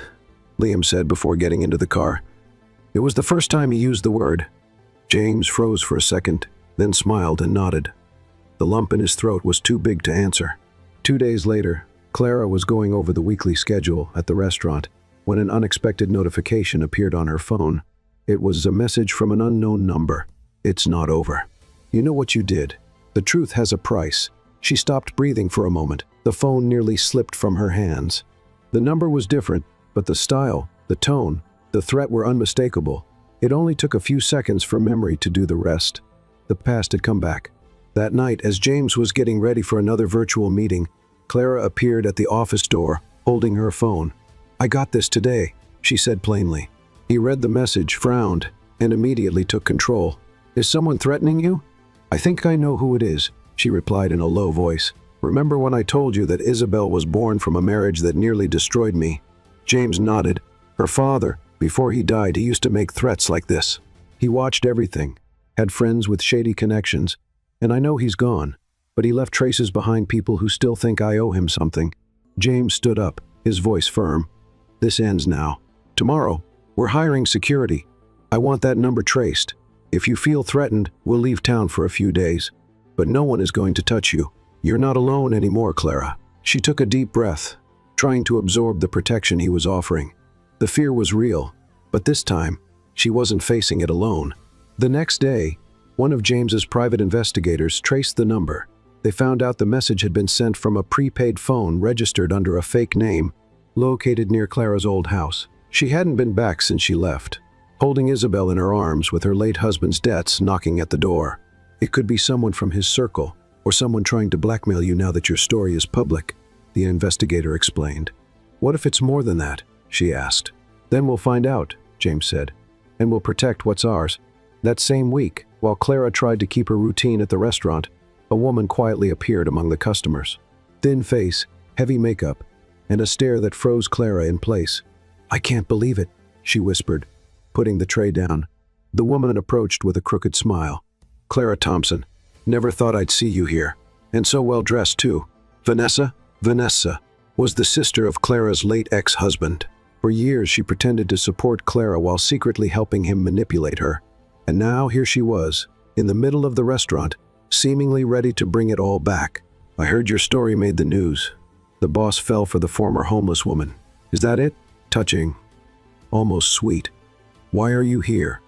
Liam said before getting into the car. It was the first time he used the word. James froze for a second, then smiled and nodded. The lump in his throat was too big to answer. 2 days later, Clara was going over the weekly schedule at the restaurant when an unexpected notification appeared on her phone. It was a message from an unknown number. "It's not over. You know what you did. The truth has a price." She stopped breathing for a moment. The phone nearly slipped from her hands. The number was different, but the style, the tone, the threat were unmistakable. It only took a few seconds for memory to do the rest. The past had come back. That night, as James was getting ready for another virtual meeting, Clara appeared at the office door, holding her phone. "I got this today," she said plainly. He read the message, frowned, and immediately took control. "Is someone threatening you?" "I think I know who it is," she replied in a low voice. "Remember when I told you that Isabel was born from a marriage that nearly destroyed me?" James nodded. "Her father, before he died, he used to make threats like this. He watched everything, had friends with shady connections, and I know he's gone, but he left traces behind people who still think I owe him something." James stood up, his voice firm. "This ends now. Tomorrow, we're hiring security. I want that number traced. If you feel threatened, we'll leave town for a few days. But no one is going to touch you. You're not alone anymore, Clara." She took a deep breath, trying to absorb the protection he was offering. The fear was real, but this time, she wasn't facing it alone. The next day, one of James's private investigators traced the number. They found out the message had been sent from a prepaid phone registered under a fake name, located near Clara's old house. She hadn't been back since she left, holding Isabel in her arms with her late husband's debts knocking at the door. "It could be someone from his circle, or someone trying to blackmail you now that your story is public," the investigator explained. "What if it's more than that?" she asked. "Then we'll find out," James said, "and we'll protect what's ours." That same week, while Clara tried to keep her routine at the restaurant, a woman quietly appeared among the customers. Thin face, heavy makeup, and a stare that froze Clara in place. "I can't believe it," she whispered, putting the tray down. The woman approached with a crooked smile. "Clara Thompson, never thought I'd see you here. And so well dressed, too." Vanessa was the sister of Clara's late ex-husband. For years, she pretended to support Clara while secretly helping him manipulate her. And now here she was, in the middle of the restaurant, seemingly ready to bring it all back. "I heard your story made the news. The boss fell for the former homeless woman. Is that it?" Touching. Almost sweet. "Why are you here?"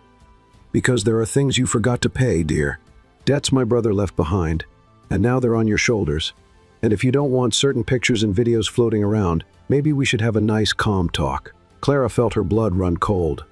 "Because there are things you forgot to pay, dear. Debts my brother left behind, and now they're on your shoulders. And if you don't want certain pictures and videos floating around, maybe we should have a nice, calm talk." Clara felt her blood run cold.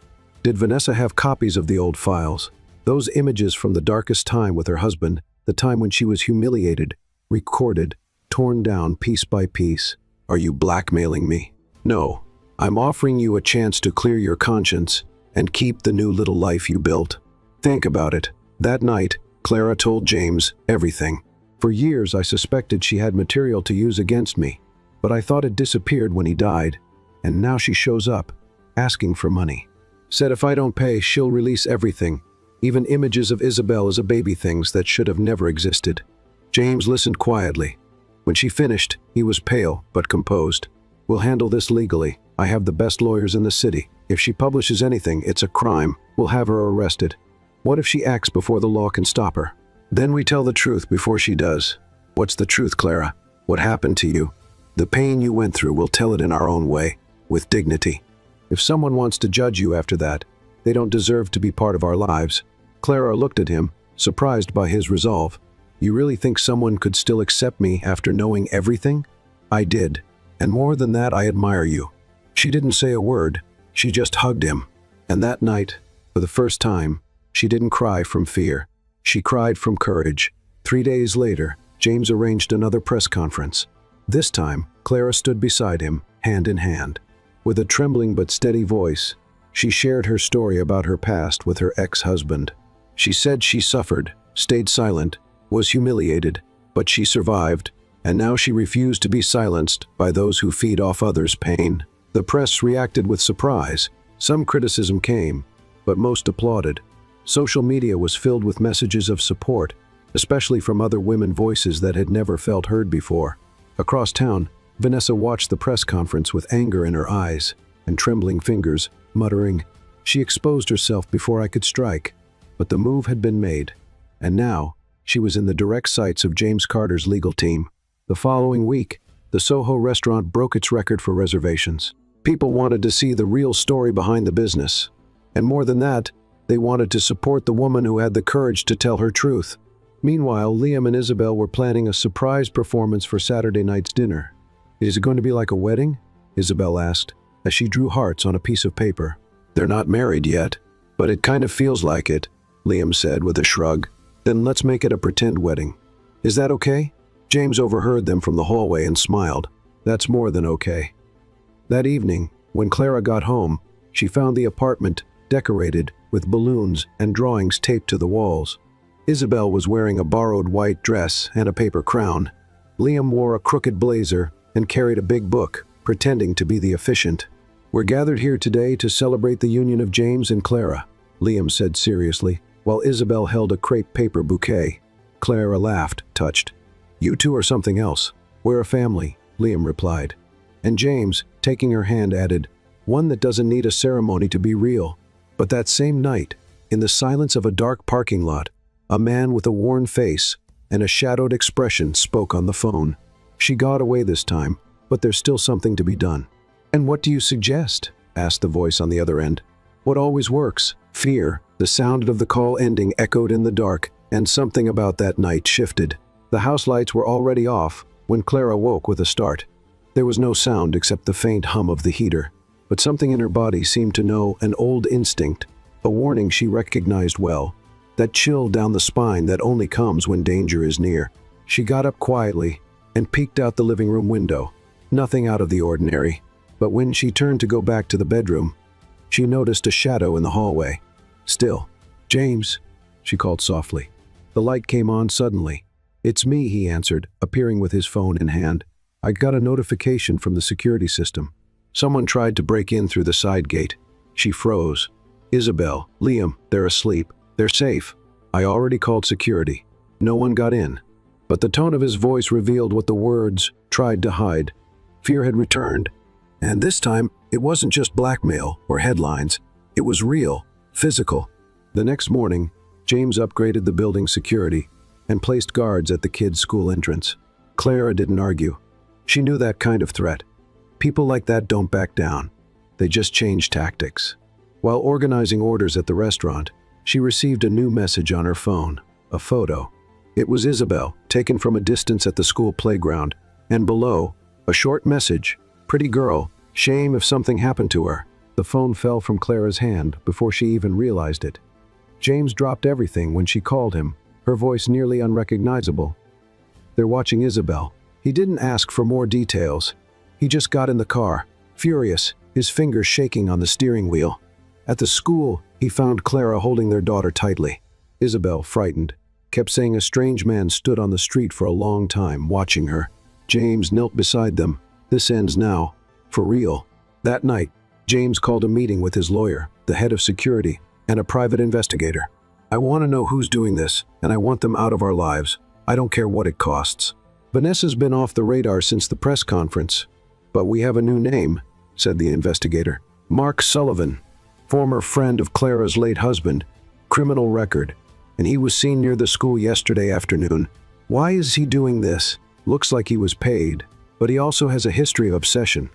Did Vanessa have copies of the old files? Those images from the darkest time with her husband, the time when she was humiliated, recorded, torn down piece by piece. "Are you blackmailing me?" "No. I'm offering you a chance to clear your conscience and keep the new little life you built. Think about it." That night, Clara told James everything. "For years, I suspected she had material to use against me, but I thought it disappeared when he died. And now she shows up, asking for money. Said if I don't pay, she'll release everything, even images of Isabel as a baby, things that should have never existed." James listened quietly. When she finished, he was pale but composed. We'll handle this legally. I have the best lawyers in the city. If she publishes anything, it's a crime. We'll have her arrested. What if she acts before the law can stop her? Then we tell the truth before she does. What's the truth, Clara? What happened to you? The pain you went through, we'll tell it in our own way, with dignity. If someone wants to judge you after that, they don't deserve to be part of our lives. Clara looked at him, surprised by his resolve. You really think someone could still accept me after knowing everything? I did. And more than that, I admire you. She didn't say a word. She just hugged him. And that night, for the first time, she didn't cry from fear. She cried from courage. 3 days later, James arranged another press conference. This time, Clara stood beside him, hand in hand. With a trembling but steady voice, she shared her story about her past with her ex-husband. She said she suffered, stayed silent, was humiliated, but she survived, and now she refused to be silenced by those who feed off others' pain. The press reacted with surprise. Some criticism came, but most applauded. Social media was filled with messages of support, especially from other women voices that had never felt heard before. Across town, Vanessa watched the press conference with anger in her eyes and trembling fingers, muttering, "She exposed herself before I could strike." But the move had been made, and now she was in the direct sights of James Carter's legal team. The following week, the Soho restaurant broke its record for reservations. People wanted to see the real story behind the business. And more than that, they wanted to support the woman who had the courage to tell her truth. Meanwhile, Liam and Isabel were planning a surprise performance for Saturday night's dinner. "Is it going to be like a wedding?" Isabel asked, as she drew hearts on a piece of paper. "They're not married yet, but it kind of feels like it," Liam said with a shrug. "Then let's make it a pretend wedding. Is that okay?" James overheard them from the hallway and smiled. "That's more than okay." That evening, when Clara got home, she found the apartment decorated with balloons and drawings taped to the walls. Isabel was wearing a borrowed white dress and a paper crown. Liam wore a crooked blazer and carried a big book, pretending to be the officiant. "We're gathered here today to celebrate the union of James and Clara," Liam said seriously, while Isabel held a crepe paper bouquet. Clara laughed, touched. "You two are something else. We're a family," Liam replied. And James, taking her hand, added, "One that doesn't need a ceremony to be real." But that same night, in the silence of a dark parking lot, a man with a worn face and a shadowed expression spoke on the phone. "She got away this time, but there's still something to be done." "And what do you suggest?" asked the voice on the other end. "What always works? Fear." The sound of the call ending echoed in the dark, and something about that night shifted. The house lights were already off when Clara woke with a start. There was no sound except the faint hum of the heater, but something in her body seemed to know an old instinct, a warning she recognized well, that chill down the spine that only comes when danger is near. She got up quietly and peeked out the living room window. Nothing out of the ordinary, but when she turned to go back to the bedroom, she noticed a shadow in the hallway. Still, "James," she called softly. The light came on suddenly. "It's me," he answered, appearing with his phone in hand. "I got a notification from the security system. Someone tried to break in through the side gate." She froze. "Isabel, Liam, they're asleep. They're safe. I already called security. No one got in." But the tone of his voice revealed what the words tried to hide. Fear had returned. And this time, it wasn't just blackmail or headlines. It was real, physical. The next morning, James upgraded the building's security and placed guards at the kids' school entrance. Clara didn't argue. She knew that kind of threat. People like that don't back down. They just change tactics. While organizing orders at the restaurant, she received a new message on her phone, a photo. It was Isabel, taken from a distance at the school playground, and below, a short message, "Pretty girl, shame if something happened to her." The phone fell from Clara's hand before she even realized it. James dropped everything when she called him, her voice nearly unrecognizable. "They're watching Isabel." He didn't ask for more details. He just got in the car, furious, his fingers shaking on the steering wheel. At the school, he found Clara holding their daughter tightly. Isabel, frightened, kept saying a strange man stood on the street for a long time, watching her. James knelt beside them. "This ends now. For real." That night, James called a meeting with his lawyer, the head of security, and a private investigator. "I want to know who's doing this, and I want them out of our lives. I don't care what it costs." Vanessa's been off the radar since the press conference. "But we have a new name," said the investigator. "Mark Sullivan, former friend of Clara's late husband, criminal record, and he was seen near the school yesterday afternoon. Why is he doing this? Looks like he was paid, but he also has a history of obsession.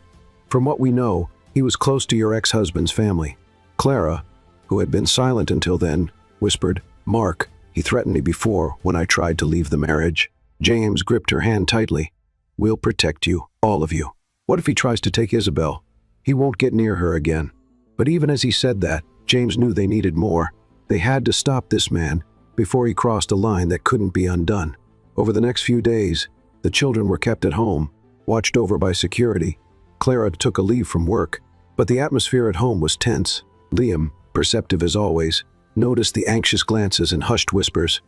From what we know, he was close to your ex-husband's family." Clara, who had been silent until then, whispered, "Mark, he threatened me before when I tried to leave the marriage." James gripped her hand tightly. "We'll protect you, all of you. What if he tries to take Isabel? He won't get near her again." But even as he said that, James knew they needed more. They had to stop this man before he crossed a line that couldn't be undone. Over the next few days, the children were kept at home, watched over by security. Clara took a leave from work, but the atmosphere at home was tense. Liam, perceptive as always, noticed the anxious glances and hushed whispers.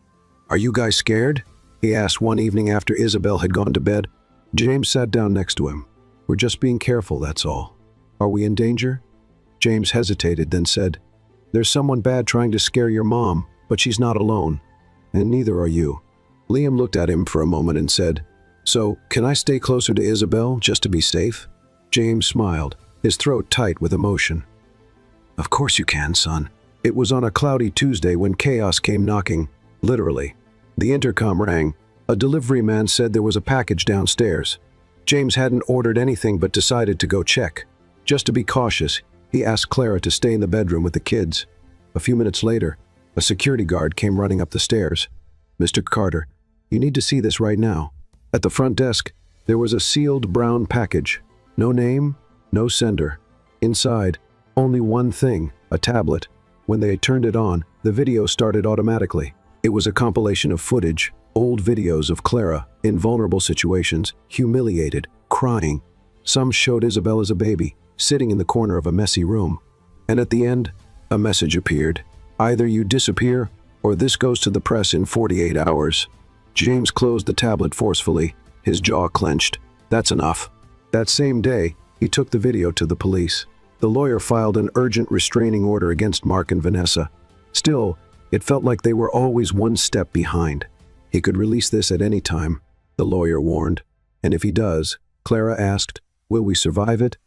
"Are you guys scared?" he asked one evening after Isabel had gone to bed. James sat down next to him. "We're just being careful, that's all." "Are we in danger?" James hesitated, then said, "There's someone bad trying to scare your mom, but she's not alone. And neither are you." Liam looked at him for a moment and said, "So, can I stay closer to Isabel just to be safe?" James smiled, his throat tight with emotion. "Of course you can, son." It was on a cloudy Tuesday when chaos came knocking, literally. The intercom rang. A delivery man said there was a package downstairs. James hadn't ordered anything but decided to go check. Just to be cautious, he asked Clara to stay in the bedroom with the kids. A few minutes later, a security guard came running up the stairs. "Mr. Carter, you need to see this right now." At the front desk, there was a sealed brown package. No name, no sender. Inside, only one thing, a tablet. When they turned it on, the video started automatically. It was a compilation of footage, old videos of Clara in vulnerable situations, humiliated, crying. Some showed Isabel as a baby, sitting in the corner of a messy room. And at the end, a message appeared. "Either you disappear, or this goes to the press in 48 hours. James closed the tablet forcefully, his jaw clenched. "That's enough." That same day, he took the video to the police. The lawyer filed an urgent restraining order against Mark and Vanessa. Still, it felt like they were always one step behind. He could release this at any time, the lawyer warned. "And if he does," Clara asked, "will we survive it?"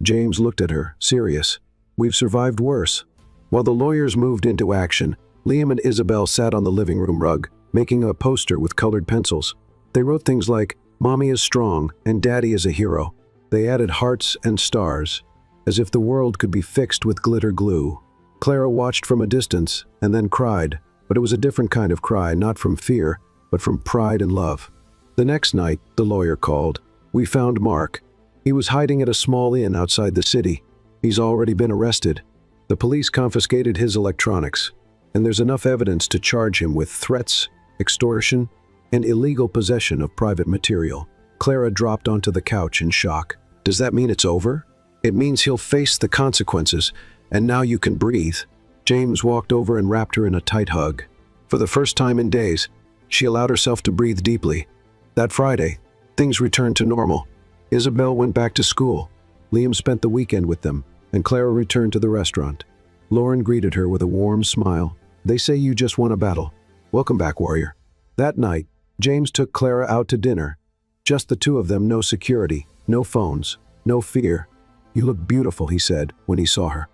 James looked at her, serious. "We've survived worse." While the lawyers moved into action, Liam and Isabel sat on the living room rug, making a poster with colored pencils. They wrote things like, "Mommy is strong and Daddy is a hero." They added hearts and stars, as if the world could be fixed with glitter glue. Clara watched from a distance and then cried, but it was a different kind of cry, not from fear, but from pride and love. The next night, the lawyer called. "We found Mark. He was hiding at a small inn outside the city. He's already been arrested. The police confiscated his electronics, and there's enough evidence to charge him with threats, extortion, and illegal possession of private material." Clara dropped onto the couch in shock. "Does that mean it's over?" "It means he'll face the consequences, and now you can breathe." James walked over and wrapped her in a tight hug. For the first time in days, she allowed herself to breathe deeply. That Friday, things returned to normal. Isabel went back to school. Liam spent the weekend with them, and Clara returned to the restaurant. Lauren greeted her with a warm smile. "They say you just won a battle. Welcome back, warrior." That night, James took Clara out to dinner. Just the two of them, no security, no phones, no fear. "You look beautiful," he said when he saw her.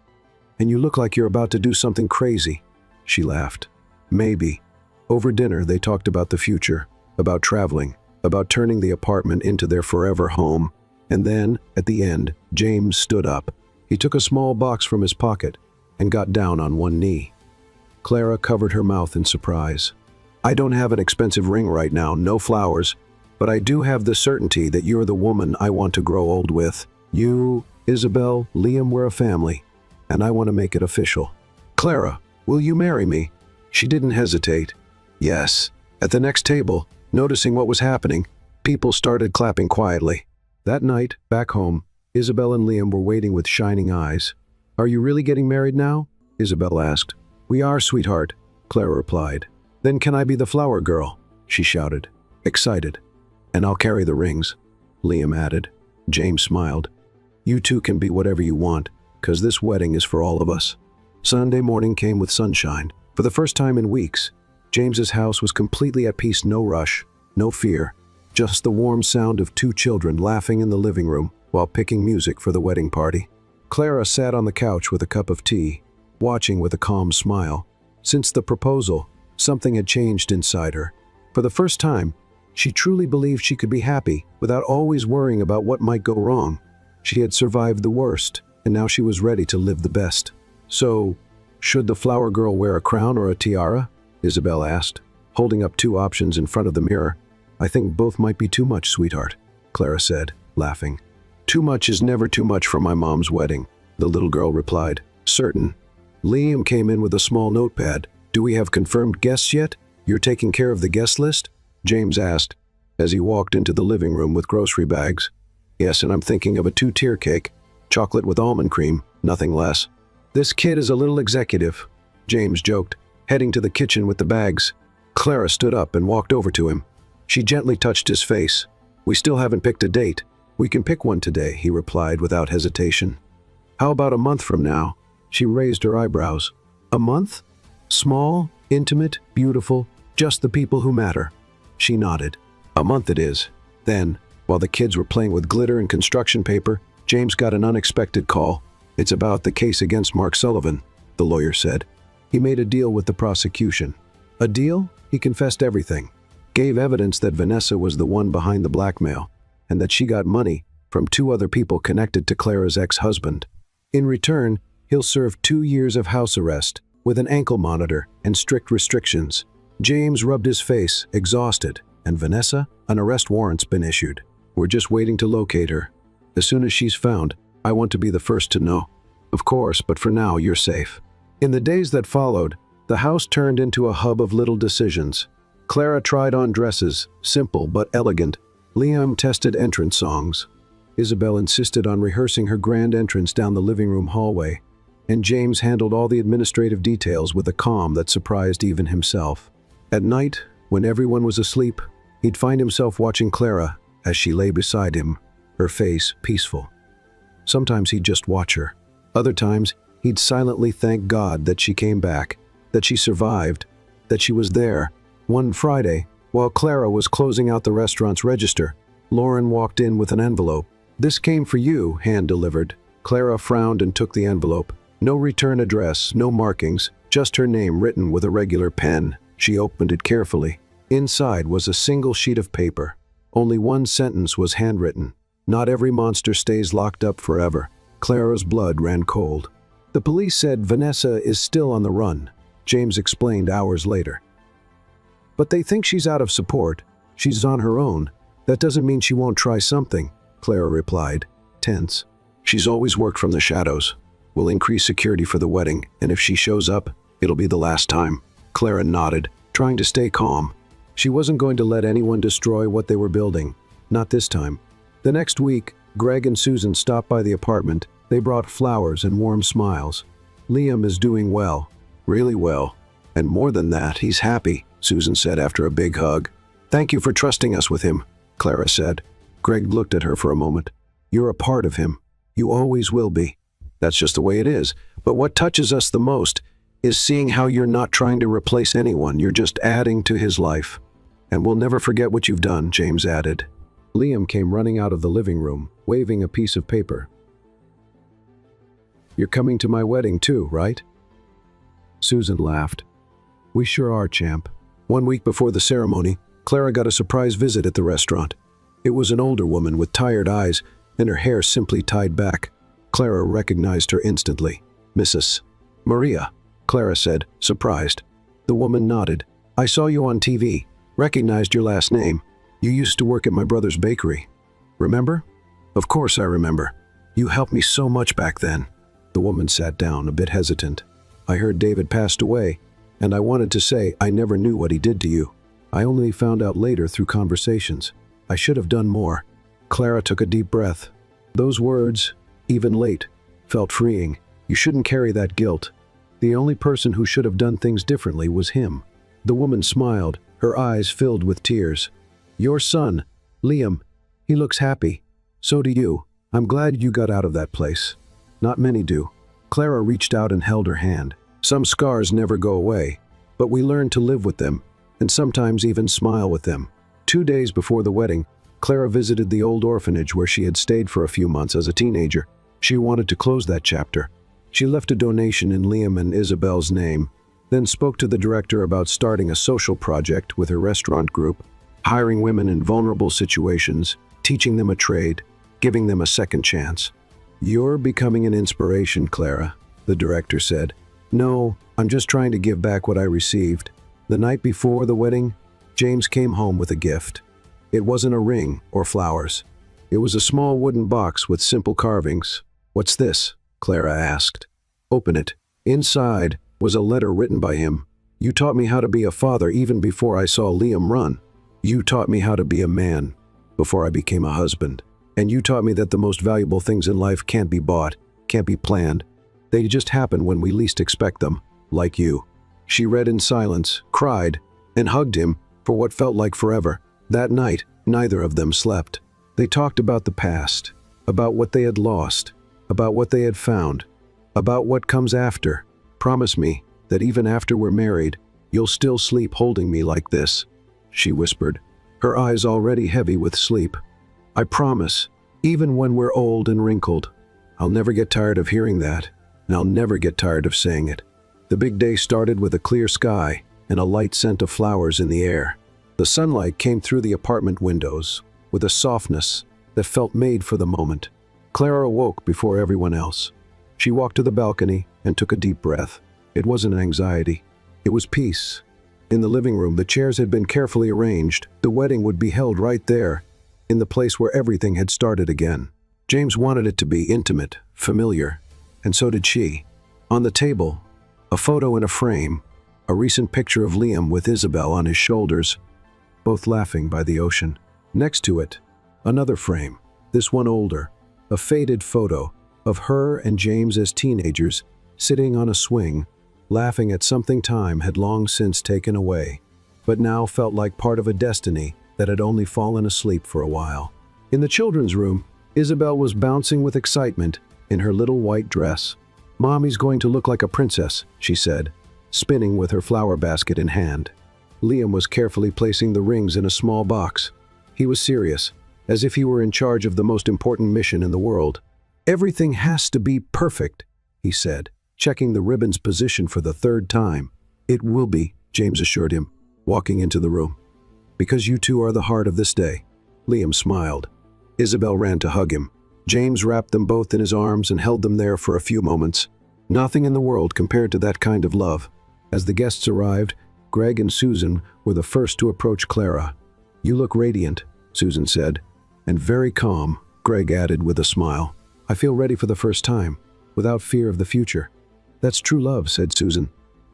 "And you look like you're about to do something crazy." She laughed. "Maybe." Over dinner, they talked about the future, about traveling, about turning the apartment into their forever home. And then, at the end, James stood up. He took a small box from his pocket and got down on one knee. Clara covered her mouth in surprise. "I don't have an expensive ring right now, no flowers, but I do have the certainty that you're the woman I want to grow old with. You, Isabel, Liam, we're a family, and I want to make it official. Clara, will you marry me?" She didn't hesitate. "Yes." At the next table, noticing what was happening, people started clapping quietly. That night, back home, Isabel and Liam were waiting with shining eyes. "Are you really getting married now?" Isabel asked. "We are, sweetheart," Clara replied. "Then can I be the flower girl?" she shouted, excited. "And I'll carry the rings," Liam added. James smiled. "You two can be whatever you want, 'cause this wedding is for all of us." Sunday morning came with sunshine. For the first time in weeks, James's house was completely at peace, no rush, no fear, just the warm sound of two children laughing in the living room. while picking music for the wedding party. Clara sat on the couch with a cup of tea, watching with a calm smile. Since the proposal, something had changed inside her. For the first time, she truly believed she could be happy without always worrying about what might go wrong. She had survived the worst, and now she was ready to live the best. So, should the flower girl wear a crown or a tiara? Isabel asked, holding up two options in front of the mirror. I think both might be too much, sweetheart, Clara said, laughing. Too much is never too much for my mom's wedding, the little girl replied, certain. Liam came in with a small notepad. Do we have confirmed guests yet? You're taking care of the guest list? James asked, as he walked into the living room with grocery bags. Yes, and I'm thinking of a 2-tier cake, chocolate with almond cream, nothing less. This kid is a little executive, James joked, heading to the kitchen with the bags. Clara stood up and walked over to him. She gently touched his face. We still haven't picked a date. We can pick one today, he replied without hesitation. How about a month from now? She raised her eyebrows. A month? Small, intimate, beautiful, just the people who matter. She nodded. A month it is. Then, while the kids were playing with glitter and construction paper, James got an unexpected call. It's about the case against Mark Sullivan, the lawyer said. He made a deal with the prosecution. A deal? He confessed everything. Gave evidence that Vanessa was the one behind the blackmail, and that she got money from 2 other people connected to Clara's ex-husband. In return, he'll serve 2 years of house arrest with an ankle monitor and strict restrictions. James rubbed his face, exhausted, and Vanessa, an arrest warrant's been issued. We're just waiting to locate her. As soon as she's found, I want to be the first to know. Of course, but for now, you're safe. In the days that followed, the house turned into a hub of little decisions. Clara tried on dresses, simple but elegant. Liam tested entrance songs. Isabel insisted on rehearsing her grand entrance down the living room hallway, and James handled all the administrative details with a calm that surprised even himself. At night, when everyone was asleep, he'd find himself watching Clara as she lay beside him, her face peaceful. Sometimes he'd just watch her. Other times, he'd silently thank God that she came back, that she survived, that she was there. One Friday, while Clara was closing out the restaurant's register, Lauren walked in with an envelope. This came for you, hand-delivered. Clara frowned and took the envelope. No return address, no markings, just her name written with a regular pen. She opened it carefully. Inside was a single sheet of paper. Only one sentence was handwritten. Not every monster stays locked up forever. Clara's blood ran cold. The police said Vanessa is still on the run, James explained hours later. But they think she's out of support. She's on her own. That doesn't mean she won't try something, Clara replied, tense. She's always worked from the shadows. We'll increase security for the wedding, and if she shows up, it'll be the last time. Clara nodded, trying to stay calm. She wasn't going to let anyone destroy what they were building. Not this time. The next week, Greg and Susan stopped by the apartment. They brought flowers and warm smiles. Liam is doing well, really well. And more than that, he's happy, Susan said after a big hug. Thank you for trusting us with him, Clara said. Greg looked at her for a moment. You're a part of him. You always will be. That's just the way it is. But what touches us the most is seeing how you're not trying to replace anyone. You're just adding to his life. And we'll never forget what you've done, James added. Liam came running out of the living room, waving a piece of paper. You're coming to my wedding too, right? Susan laughed. We sure are, champ. 1 week before the ceremony, Clara got a surprise visit at the restaurant. It was an older woman with tired eyes and her hair simply tied back. Clara recognized her instantly. Mrs. Maria, Clara said, surprised. The woman nodded. I saw you on TV. Recognized your last name. You used to work at my brother's bakery. Remember? Of course I remember. You helped me so much back then. The woman sat down, a bit hesitant. I heard David passed away, and I wanted to say I never knew what he did to you. I only found out later through conversations. I should have done more. Clara took a deep breath. Those words, even late, felt freeing. You shouldn't carry that guilt. The only person who should have done things differently was him. The woman smiled, her eyes filled with tears. Your son, Liam, he looks happy. So do you. I'm glad you got out of that place. Not many do. Clara reached out and held her hand. Some scars never go away, but we learn to live with them, and sometimes even smile with them. 2 days before the wedding, Clara visited the old orphanage where she had stayed for a few months as a teenager. She wanted to close that chapter. She left a donation in Liam and Isabel's name, then spoke to the director about starting a social project with her restaurant group, hiring women in vulnerable situations, teaching them a trade, giving them a second chance. "You're becoming an inspiration, Clara," the director said. "No, I'm just trying to give back what I received." The night before the wedding, James came home with a gift. It wasn't a ring or flowers. It was a small wooden box with simple carvings. "What's this?" Clara asked. "Open it." Inside was a letter written by him. "You taught me how to be a father even before I saw Liam run. You taught me how to be a man before I became a husband. And you taught me that the most valuable things in life can't be bought, can't be planned. They just happen when we least expect them, like you." She read in silence, cried, and hugged him for what felt like forever. That night, neither of them slept. They talked about the past, about what they had lost, about what they had found, about what comes after. "Promise me that even after we're married, you'll still sleep holding me like this," she whispered, her eyes already heavy with sleep. "I promise, even when we're old and wrinkled. I'll never get tired of hearing that, and I'll never get tired of saying it." The big day started with a clear sky and a light scent of flowers in the air. The sunlight came through the apartment windows with a softness that felt made for the moment. Clara awoke before everyone else. She walked to the balcony and took a deep breath. It wasn't anxiety. It was peace. In the living room, the chairs had been carefully arranged. The wedding would be held right there, in the place where everything had started again. James wanted it to be intimate, familiar, and so did she. On the table, a photo in a frame, a recent picture of Liam with Isabel on his shoulders, both laughing by the ocean. Next to it, another frame, this one older, a faded photo of her and James as teenagers, sitting on a swing, laughing at something time had long since taken away, but now felt like part of a destiny that had only fallen asleep for a while. In the children's room, Isabel was bouncing with excitement in her little white dress. "Mommy's going to look like a princess," she said, spinning with her flower basket in hand. Liam was carefully placing the rings in a small box. He was serious, as if he were in charge of the most important mission in the world. "Everything has to be perfect," he said, checking the ribbon's position for the third time. "It will be," James assured him, walking into the room. "Because you two are the heart of this day." Liam smiled. Isabel ran to hug him. James wrapped them both in his arms and held them there for a few moments. Nothing in the world compared to that kind of love. As the guests arrived, Greg and Susan were the first to approach Clara. "You look radiant," Susan said, "and very calm," Greg added with a smile. "I feel ready for the first time, without fear of the future." "That's true love," said Susan.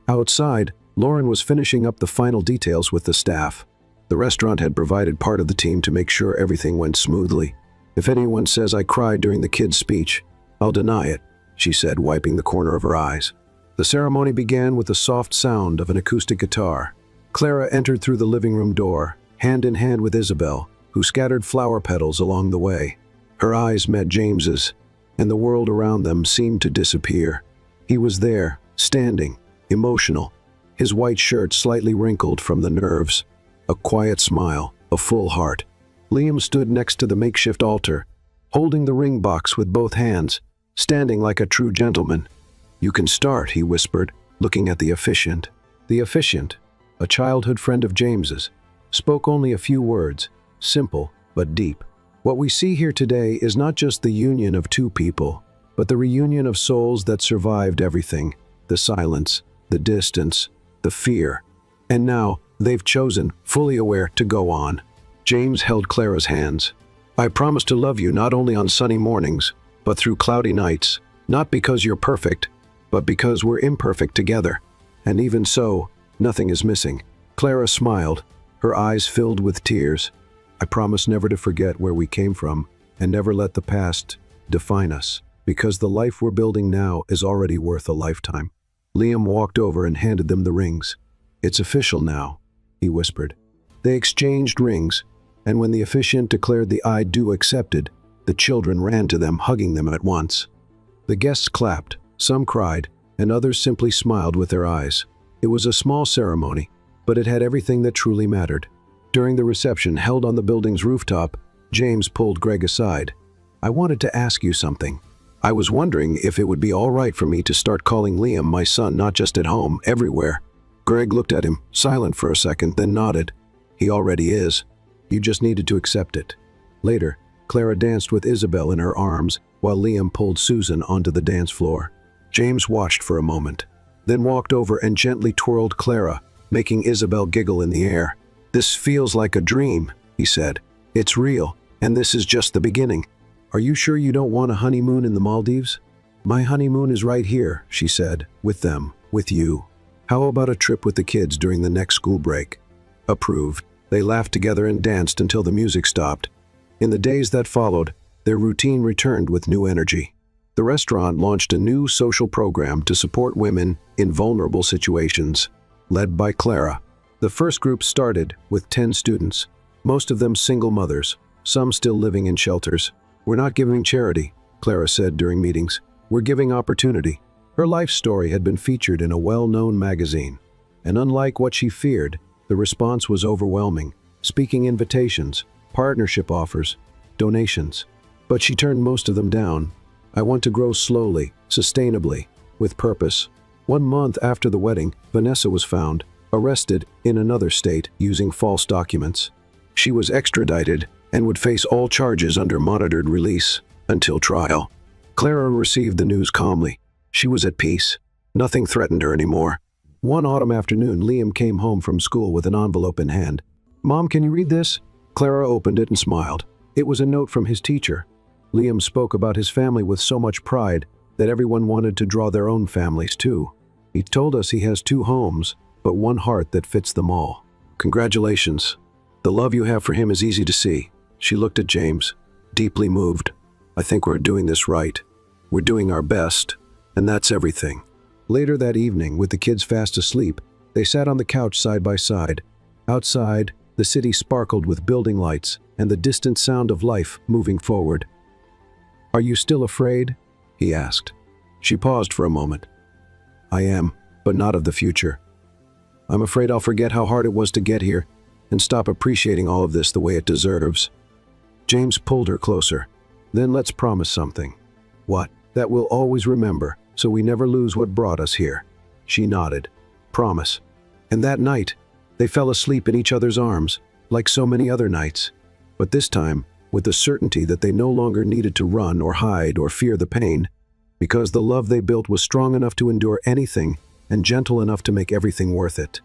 Outside, Lauren was finishing up the final details with the staff. The restaurant had provided part of the team to make sure everything went smoothly. "If anyone says I cried during the kid's speech, I'll deny it," she said, wiping the corner of her eyes. The ceremony began with the soft sound of an acoustic guitar. Clara entered through the living room door, hand in hand with Isabel, who scattered flower petals along the way. Her eyes met James's, and the world around them seemed to disappear. He was there, standing, emotional, his white shirt slightly wrinkled from the nerves, a quiet smile, a full heart. Liam stood next to the makeshift altar, holding the ring box with both hands, standing like a true gentleman. "You can start," he whispered, looking at the officiant. The officiant, a childhood friend of James's, spoke only a few words, simple but deep. "What we see here today is not just the union of two people, but the reunion of souls that survived everything, the silence, the distance, the fear. And now, they've chosen, fully aware, to go on." James held Clara's hands. "I promise to love you not only on sunny mornings, but through cloudy nights, not because you're perfect, but because we're imperfect together. And even so, nothing is missing." Clara smiled, her eyes filled with tears. "I promise never to forget where we came from, and never let the past define us, because the life we're building now is already worth a lifetime." Liam walked over and handed them the rings. "It's official now," he whispered. They exchanged rings, and when the officiant declared the "I do" accepted, the children ran to them, hugging them at once. The guests clapped, some cried, and others simply smiled with their eyes. It was a small ceremony, but it had everything that truly mattered. During the reception held on the building's rooftop, James pulled Greg aside. "I wanted to ask you something. I was wondering if it would be all right for me to start calling Liam my son, not just at home, everywhere." Greg looked at him, silent for a second, then nodded. "He already is. You just needed to accept it." Later, Clara danced with Isabel in her arms while Liam pulled Susan onto the dance floor. James watched for a moment, then walked over and gently twirled Clara, making Isabel giggle in the air. "This feels like a dream," he said. "It's real, and this is just the beginning. Are you sure you don't want a honeymoon in the Maldives?" "My honeymoon is right here," she said, "with them, with you. How about a trip with the kids during the next school break?" Approved. They laughed together and danced until the music stopped. In the days that followed, their routine returned with new energy. The restaurant launched a new social program to support women in vulnerable situations, led by Clara. The first group started with 10 students, most of them single mothers, some still living in shelters. "We're not giving charity," Clara said during meetings. "We're giving opportunity." Her life story had been featured in a well-known magazine, and unlike what she feared, the response was overwhelming. Speaking invitations, partnership offers, donations. But she turned most of them down. "I want to grow slowly, sustainably, with purpose." 1 month after the wedding, Vanessa was found, arrested in another state using false documents. She was extradited and would face all charges under monitored release until trial. Clara received the news calmly. She was at peace. Nothing threatened her anymore. One autumn afternoon, Liam came home from school with an envelope in hand. "Mom, can you read this?" Clara opened it and smiled. It was a note from his teacher. Liam spoke about his family with so much pride that everyone wanted to draw their own families too. He told us he has 2 homes, but 1 heart that fits them all. "Congratulations. The love you have for him is easy to see." She looked at James, deeply moved. "I think we're doing this right. We're doing our best, and that's everything." Later that evening, with the kids fast asleep, they sat on the couch side by side. Outside, the city sparkled with building lights and the distant sound of life moving forward. "Are you still afraid?" he asked. She paused for a moment. "I am, but not of the future. I'm afraid I'll forget how hard it was to get here and stop appreciating all of this the way it deserves." James pulled her closer. "Then let's promise something." "What?" "That we'll always remember, so we never lose what brought us here." She nodded. "Promise." And that night, they fell asleep in each other's arms, like so many other nights. But this time, with the certainty that they no longer needed to run or hide or fear the pain, because the love they built was strong enough to endure anything and gentle enough to make everything worth it.